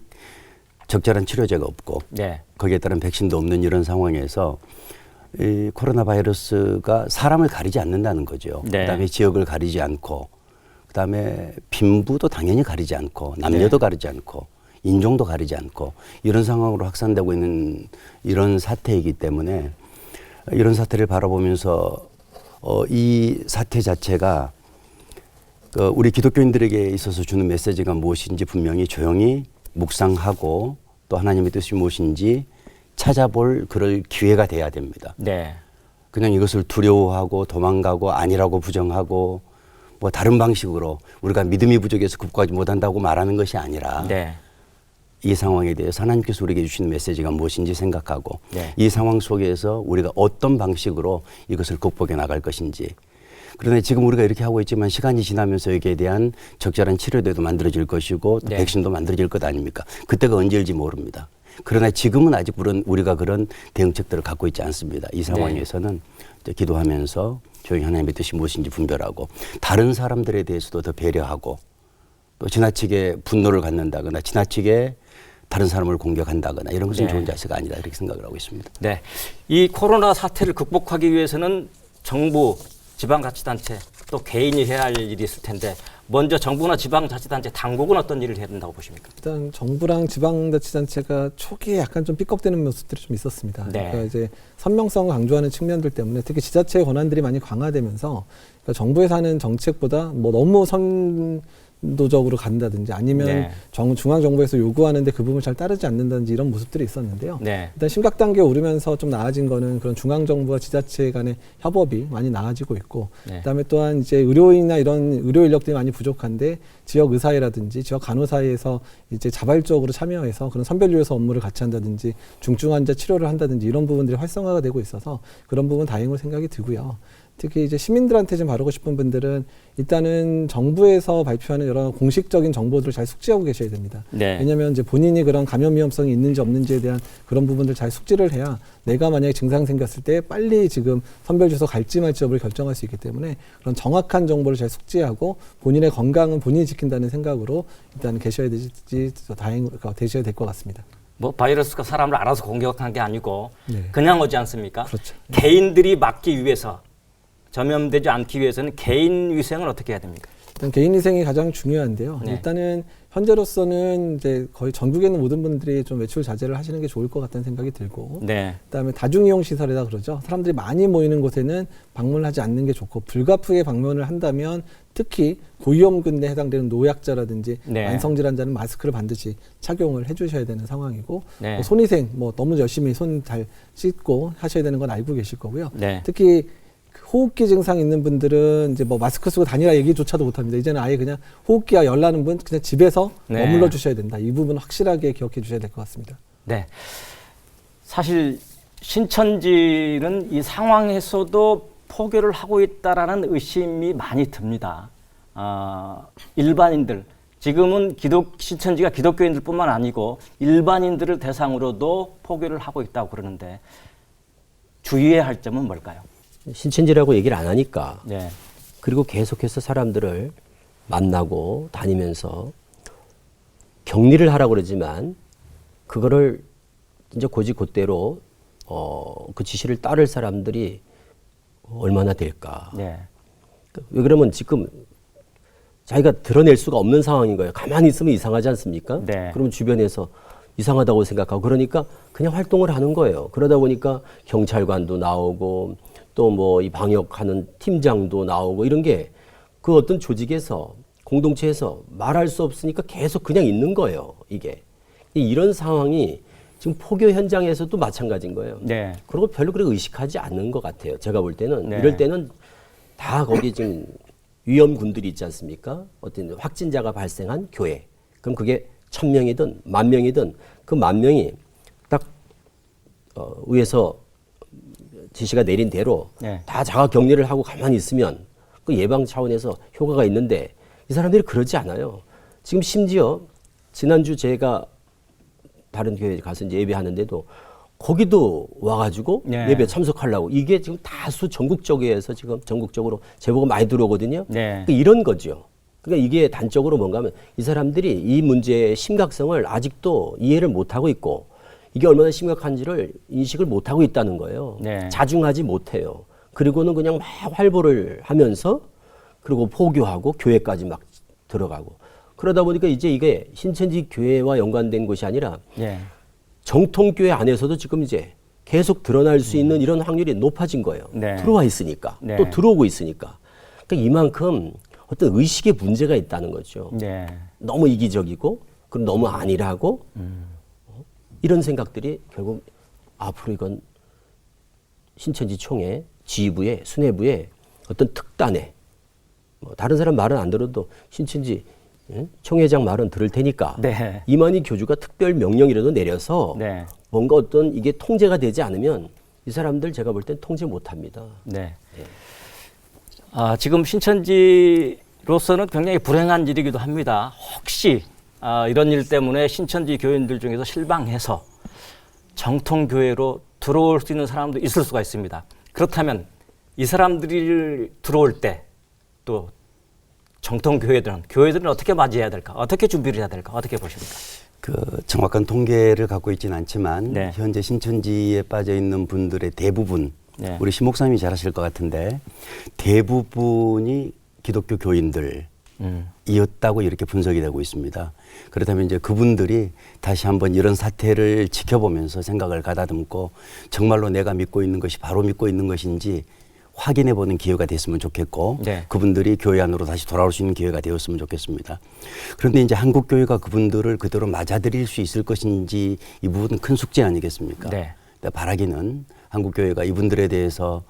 적절한 치료제가 없고 네. 거기에 따른 백신도 없는 이런 상황에서 이 코로나 바이러스가 사람을 가리지 않는다는 거죠. 네. 그다음에 지역을 가리지 않고 그다음에 빈부도 당연히 가리지 않고 남녀도 네. 가리지 않고 인종도 가리지 않고 이런 상황으로 확산되고 있는 이런 사태이기 때문에 이런 사태를 바라보면서 이 사태 자체가 우리 기독교인들에게 있어서 주는 메시지가 무엇인지 분명히 조용히 묵상하고 또 하나님의 뜻이 무엇인지 찾아볼 그럴 기회가 돼야 됩니다. 네. 그냥 이것을 두려워하고 도망가고 아니라고 부정하고 뭐 다른 방식으로 우리가 믿음이 부족해서 극복하지 못한다고 말하는 것이 아니라 네. 이 상황에 대해서 하나님께서 우리에게 주시는 메시지가 무엇인지 생각하고 네. 이 상황 속에서 우리가 어떤 방식으로 이것을 극복해 나갈 것인지. 그런데 지금 우리가 이렇게 하고 있지만 시간이 지나면서 여기에 대한 적절한 치료제도 만들어질 것이고 또 네. 백신도 만들어질 것 아닙니까? 그때가 언제일지 모릅니다. 그러나 지금은 아직 우리가 그런 대응책들을 갖고 있지 않습니다. 이 상황에서는 이제 기도하면서 조용히 하나님의 뜻이 무엇인지 분별하고 다른 사람들에 대해서도 더 배려하고 또 지나치게 분노를 갖는다거나 지나치게 다른 사람을 공격한다거나 이런 것은 네. 좋은 자세가 아니다 이렇게 생각을 하고 있습니다. 네. 이 코로나 사태를 극복하기 위해서는 정부, 지방자치단체 또 개인이 해야 할 일이 있을 텐데 먼저 정부나 지방자치단체 당국은 어떤 일을 해야 된다고 보십니까? 일단 정부랑 지방자치단체가 초기에 약간 좀 삐걱대는 모습들이 좀 있었습니다. 네. 그러니까 이제 선명성을 강조하는 측면들 때문에 특히 지자체의 권한들이 많이 강화되면서 그러니까 정부에서 하는 정책보다 뭐 너무 선도적으로 간다든지 아니면 네. 중앙정부에서 요구하는데 그 부분을 잘 따르지 않는다든지 이런 모습들이 있었는데요. 네. 일단 심각 단계에 오르면서 좀 나아진 거는 그런 중앙정부와 지자체 간의 협업이 많이 나아지고 있고 네. 그다음에 또한 이제 의료인이나 이런 의료 인력들이 많이 부족한데 지역 의사회라든지 지역 간호사회에서 이제 자발적으로 참여해서 그런 선별진료소 업무를 같이 한다든지 중증 환자 치료를 한다든지 이런 부분들이 활성화가 되고 있어서 그런 부분 다행으로 생각이 들고요. 특히 이제 시민들한테 좀 바르고 싶은 분들은 일단은 정부에서 발표하는 여러 공식적인 정보들을 잘 숙지하고 계셔야 됩니다. 네. 왜냐하면 이제 본인이 그런 감염 위험성이 있는지 없는지에 대한 그런 부분들 잘 숙지를 해야 내가 만약에 증상 생겼을 때 빨리 지금 선별주소 갈지 말지 여부를 결정할 수 있기 때문에 그런 정확한 정보를 잘 숙지하고 본인의 건강은 본인이 지킨다는 생각으로 일단 계셔야 되셔야 될 것 같습니다. 뭐 바이러스가 사람을 알아서 공격한 게 아니고 네. 그냥 오지 않습니까? 그렇죠. 개인들이 막기 위해서 전염되지 않기 위해서는 개인 위생을 어떻게 해야 됩니까? 일단 개인 위생이 가장 중요한데요. 네. 일단은 현재로서는 이제 거의 전국에 있는 모든 분들이 좀 외출 자제를 하시는 게 좋을 것 같다는 생각이 들고, 네. 그다음에 다중이용 시설이라 그러죠. 사람들이 많이 모이는 곳에는 방문하지 않는 게 좋고 불가피하게 방문을 한다면 특히 고위험군에 해당되는 노약자라든지 네. 만성질환자는 마스크를 반드시 착용을 해주셔야 되는 상황이고 네. 뭐 손위생 뭐 너무 열심히 손 잘 씻고 하셔야 되는 건 알고 계실 거고요. 네. 특히 호흡기 증상 있는 분들은 이제 뭐 마스크 쓰고 다니라 얘기조차도 못합니다. 이제는 아예 그냥 호흡기가 열나는 분 그냥 집에서 네. 머물러 주셔야 된다. 이 부분 확실하게 기억해 주셔야 될 것 같습니다. 네. 사실 신천지는 이 상황에서도 포교를 하고 있다라는 의심이 많이 듭니다. 일반인들, 지금은 신천지가 기독교인들뿐만 아니고 일반인들을 대상으로도 포교를 하고 있다고 그러는데 주의해야 할 점은 뭘까요? 신천지라고 얘기를 안 하니까 네. 그리고 계속해서 사람들을 만나고 다니면서 격리를 하라고 그러지만 그거를 진짜 곧이곧대로 그 지시를 따를 사람들이 얼마나 될까. 네. 왜 그러면 지금 자기가 드러낼 수가 없는 상황인 거예요. 가만히 있으면 이상하지 않습니까? 네. 그러면 주변에서 이상하다고 생각하고 그러니까 그냥 활동을 하는 거예요. 그러다 보니까 경찰관도 나오고 또 뭐 이 방역하는 팀장도 나오고 이런 게 그 어떤 조직에서 공동체에서 말할 수 없으니까 계속 그냥 있는 거예요. 이게. 이런 상황이 지금 포교 현장에서도 마찬가지인 거예요. 네. 그리고 별로 그렇게 의식하지 않는 것 같아요. 제가 볼 때는. 네. 이럴 때는 다 거기 지금 위험군들이 있지 않습니까? 어떤 확진자가 발생한 교회. 그럼 그게 1000명이든 10,000명이든 그 10,000명이 딱 위에서 지시가 내린 대로 네. 다 자가 격리를 하고 가만히 있으면 그 예방 차원에서 효과가 있는데 이 사람들이 그러지 않아요. 지금 심지어 지난주 제가 다른 교회에 가서 이제 예배하는데도 거기도 와가지고 네. 예배 참석하려고 이게 지금 다수 전국적에서 지금 전국적으로 제보가 많이 들어오거든요. 네. 그러니까 이런 거죠. 그러니까 이게 단적으로 뭔가 하면 이 사람들이 이 문제의 심각성을 아직도 이해를 못하고 있고 이게 얼마나 심각한지를 인식을 못하고 있다는 거예요. 네. 자중하지 못해요. 그리고는 그냥 막 활보를 하면서 그리고 포교하고 교회까지 막 들어가고 그러다 보니까 이제 이게 신천지 교회와 연관된 것이 아니라 네. 정통교회 안에서도 지금 이제 계속 드러날 수 있는 이런 확률이 높아진 거예요. 네. 들어와 있으니까 네. 또 들어오고 있으니까 그러니까 이만큼 어떤 의식의 문제가 있다는 거죠. 네. 너무 이기적이고 그럼 너무 안일하고 이런 생각들이 결국 앞으로 이건 신천지 총회 지휘부에 수뇌부에 어떤 특단에 뭐 다른 사람 말은 안 들어도 신천지 총회장 말은 들을 테니까 네. 이만희 교주가 특별 명령이라도 내려서 네. 뭔가 어떤 이게 통제가 되지 않으면 이 사람들 제가 볼 땐 통제 못합니다. 네. 지금 신천지로서는 굉장히 불행한 일이기도 합니다. 혹시 이런 일 때문에 신천지 교인들 중에서 실망해서 정통교회로 들어올 수 있는 사람도 있을 수가 있습니다. 그렇다면 이 사람들이 들어올 때 또 교회들은 어떻게 맞이해야 될까? 어떻게 준비를 해야 될까? 어떻게 보십니까? 그 정확한 통계를 갖고 있지는 않지만 네. 현재 신천지에 빠져 있는 분들의 대부분 네. 우리 신 목사님이 잘 아실 것 같은데 대부분이 기독교 교인들이었다고 이렇게 분석이 되고 있습니다. 그렇다면 이제 그분들이 다시 한번 이런 사태를 지켜보면서 생각을 가다듬고 정말로 내가 믿고 있는 것이 바로 믿고 있는 것인지 확인해보는 기회가 됐으면 좋겠고 네. 그분들이 교회 안으로 다시 돌아올 수 있는 기회가 되었으면 좋겠습니다. 그런데 이제 한국교회가 그분들을 그대로 맞아들일 수 있을 것인지 이 부분은 큰 숙제 아니겠습니까? 네. 바라기는 한국교회가 이분들에 대해서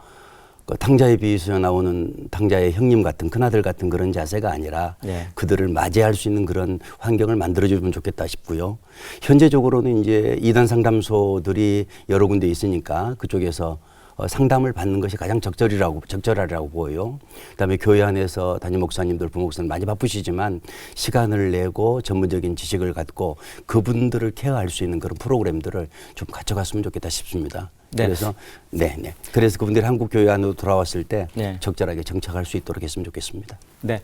그 탕자의 비유에서 나오는 탕자의 형님 같은 큰아들 같은 그런 자세가 아니라 네. 그들을 맞이할 수 있는 그런 환경을 만들어주면 좋겠다 싶고요. 현재적으로는 이제 이단 상담소들이 여러 군데 있으니까 그쪽에서 상담을 받는 것이 가장 적절하리라고 보여요. 그다음에 교회 안에서 담임 목사님들, 부목사님 많이 바쁘시지만 시간을 내고 전문적인 지식을 갖고 그분들을 케어할 수 있는 그런 프로그램들을 좀 가져갔으면 좋겠다 싶습니다. 네. 그래서 그분들이 한국 교회 안으로 돌아왔을 때 네. 적절하게 정착할 수 있도록 했으면 좋겠습니다. 네.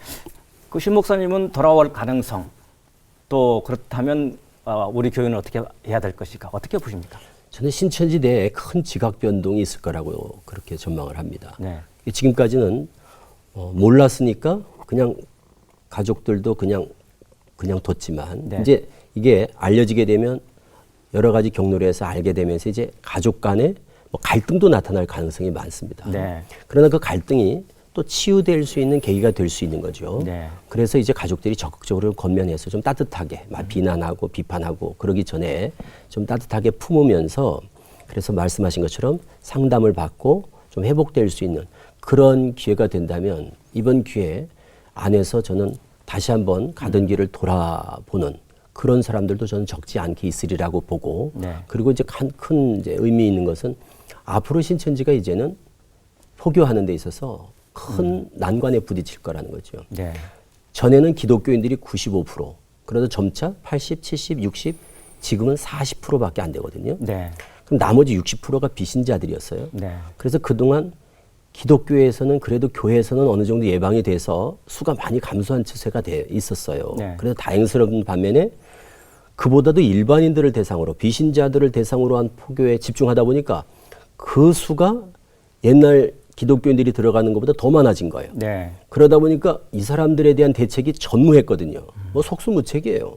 그 신 목사님은 돌아올 가능성 또 그렇다면 우리 교회는 어떻게 해야 될 것일까? 어떻게 보십니까? 저는 신천지 내에 큰 지각 변동이 있을 거라고 그렇게 전망을 합니다. 네. 지금까지는 몰랐으니까 그냥 가족들도 그냥 뒀지만 네. 이제 이게 알려지게 되면 여러 가지 경로로 해서 알게 되면서 이제 가족 간에 뭐 갈등도 나타날 가능성이 많습니다. 네. 그러나 그 갈등이 또 치유될 수 있는 계기가 될 수 있는 거죠. 네. 그래서 이제 가족들이 적극적으로 건면해서 좀 따뜻하게 비난하고 비판하고 그러기 전에 좀 따뜻하게 품으면서 그래서 말씀하신 것처럼 상담을 받고 좀 회복될 수 있는 그런 기회가 된다면 이번 기회 안에서 저는 다시 한번 가던 길을 돌아보는 그런 사람들도 저는 적지 않게 있으리라고 보고 네. 그리고 이제 큰 이제 의미 있는 것은 앞으로 신천지가 이제는 포교하는 데 있어서 큰 난관에 부딪힐 거라는 거죠. 네. 전에는 기독교인들이 95%, 그러다 점차 80, 70, 60, 지금은 40%밖에 안 되거든요. 네. 그럼 나머지 60%가 비신자들이었어요. 네. 그래서 그동안 기독교에서는 그래도 교회에서는 어느 정도 예방이 돼서 수가 많이 감소한 추세가 돼 있었어요. 네. 그래서 다행스러운 반면에 그보다도 일반인들을 대상으로 비신자들을 대상으로 한 포교에 집중하다 보니까 그 수가 옛날 기독교인들이 들어가는 것보다 더 많아진 거예요. 네. 그러다 보니까 이 사람들에 대한 대책이 전무했거든요. 뭐 속수무책이에요.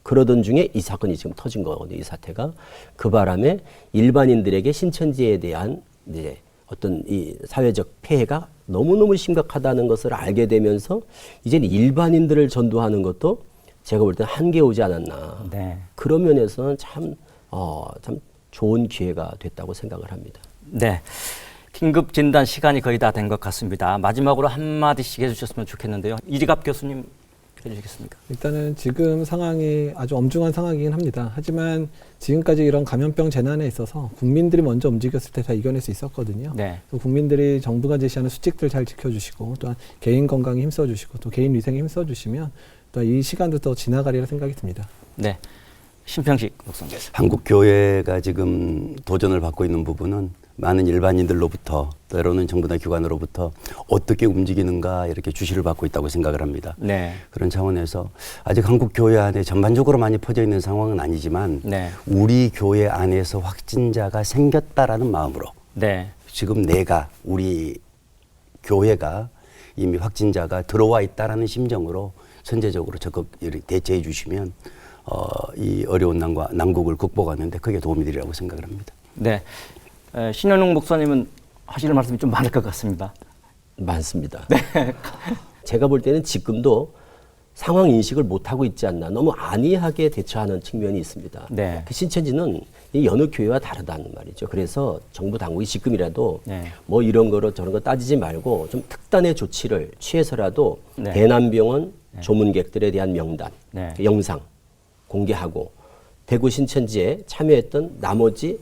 그러던 중에 이 사건이 지금 터진 거거든요. 이 사태가. 그 바람에 일반인들에게 신천지에 대한 이제 어떤 이 사회적 폐해가 너무너무 심각하다는 것을 알게 되면서 이제는 일반인들을 전도하는 것도 제가 볼 때 한계에 오지 않았나. 네. 그런 면에서는 참 좋은 기회가 됐다고 생각을 합니다. 네. 긴급 진단 시간이 거의 다 된 것 같습니다. 마지막으로 한마디씩 해주셨으면 좋겠는데요. 이지갑 교수님 해주시겠습니까? 일단은 지금 상황이 아주 엄중한 상황이긴 합니다. 하지만 지금까지 이런 감염병 재난에 있어서 국민들이 먼저 움직였을 때 다 이겨낼 수 있었거든요. 네. 또 국민들이 정부가 제시하는 수칙들 잘 지켜주시고 또한 개인 건강에 힘써주시고 또 개인 위생에 힘써주시면 또 이 시간도 더 지나가리라 생각이 듭니다. 네. 심평식 목사님. 한국 교회가 지금 도전을 받고 있는 부분은 많은 일반인들로부터 때로는 정부나 기관으로부터 어떻게 움직이는가 이렇게 주시를 받고 있다고 생각을 합니다. 네. 그런 차원에서 아직 한국 교회 안에 전반적으로 많이 퍼져 있는 상황은 아니지만 네. 우리 교회 안에서 확진자가 생겼다라는 마음으로 네. 지금 내가 우리 교회가 이미 확진자가 들어와 있다라는 심정으로 선제적으로 적극 대처해 주시면 이 어려운 난국을 극복하는 데 크게 도움이 되리라고 생각을 합니다. 네. 신현웅 목사님은 하실 말씀이 좀 많을 것 같습니다. 많습니다. 제가 볼 때는 지금도 상황 인식을 못하고 있지 않나. 너무 안이하게 대처하는 측면이 있습니다. 네. 그 신천지는 이 여느 교회와 다르다는 말이죠. 그래서 정부 당국이 지금이라도 네. 뭐 이런 거로 저런 거 따지지 말고 좀 특단의 조치를 취해서라도 네. 대남병원 조문객들에 대한 명단, 네. 영상 공개하고 대구 신천지에 참여했던 나머지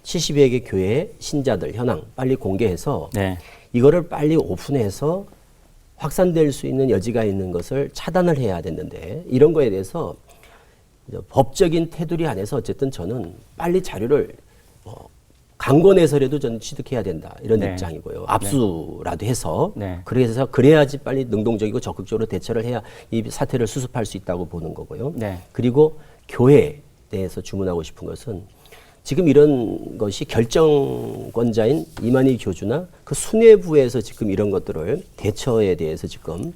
70여 개 교회의 신자들 현황 빨리 공개해서 네. 이거를 빨리 오픈해서 확산될 수 있는 여지가 있는 것을 차단을 해야 됐는데 이런 거에 대해서 법적인 테두리 안에서 어쨌든 저는 빨리 자료를 강권해서라도 저는 취득해야 된다 이런 네. 입장이고요. 압수라도 해서 네. 그래서 그래야지 빨리 능동적이고 적극적으로 대처를 해야 이 사태를 수습할 수 있다고 보는 거고요. 네. 그리고 교회에 대해서 주문하고 싶은 것은 지금 이런 것이 결정권자인 이만희 교주나 그 수뇌부에서 지금 이런 것들을 대처에 대해서 지금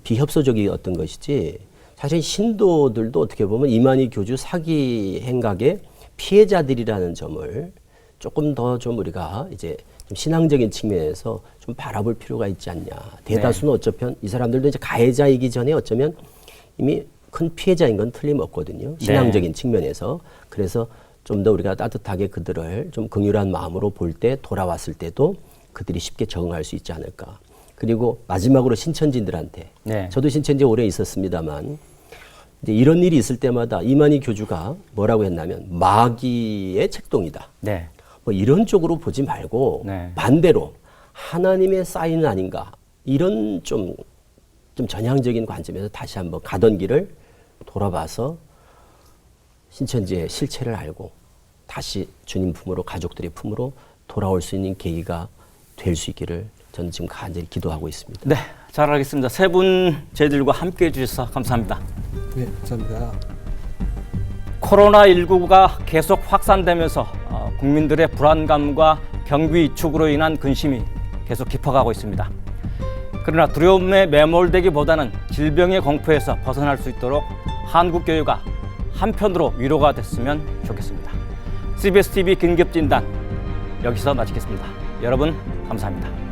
비협소적이었던 것이지 사실 신도들도 어떻게 보면 이만희 교주 사기 행각의 피해자들이라는 점을 조금 더 좀 우리가 이제 좀 신앙적인 측면에서 좀 바라볼 필요가 있지 않냐. 대다수는 어쩌면 이 사람들도 이제 가해자이기 전에 어쩌면 이미 큰 피해자인 건 틀림없거든요. 신앙적인 측면에서. 그래서 좀 더 우리가 따뜻하게 그들을 좀 긍휼한 마음으로 볼 때 돌아왔을 때도 그들이 쉽게 적응할 수 있지 않을까. 그리고 마지막으로 신천지인들한테 네. 저도 신천지에 오래 있었습니다만 이제 이런 일이 있을 때마다 이만희 교주가 뭐라고 했냐면 마귀의 책동이다. 네. 뭐 이런 쪽으로 보지 말고 네. 반대로 하나님의 사인은 아닌가 이런 좀 전향적인 관점에서 다시 한번 가던 길을 돌아봐서 신천지의 실체를 알고 다시 주님 품으로 가족들의 품으로 돌아올 수 있는 계기가 될 수 있기를 저는 지금 간절히 기도하고 있습니다. 네. 잘 알겠습니다. 세 분 저희들과 함께 해주셔서 감사합니다. 네, 감사합니다. 코로나19가 계속 확산되면서 국민들의 불안감과 경비 위축으로 인한 근심이 계속 깊어가고 있습니다. 그러나 두려움에 매몰되기보다는 질병의 공포에서 벗어날 수 있도록 한국교회가 한편으로 위로가 됐으면 좋겠습니다. CBS TV 긴급진단 여기서 마치겠습니다. 여러분 감사합니다.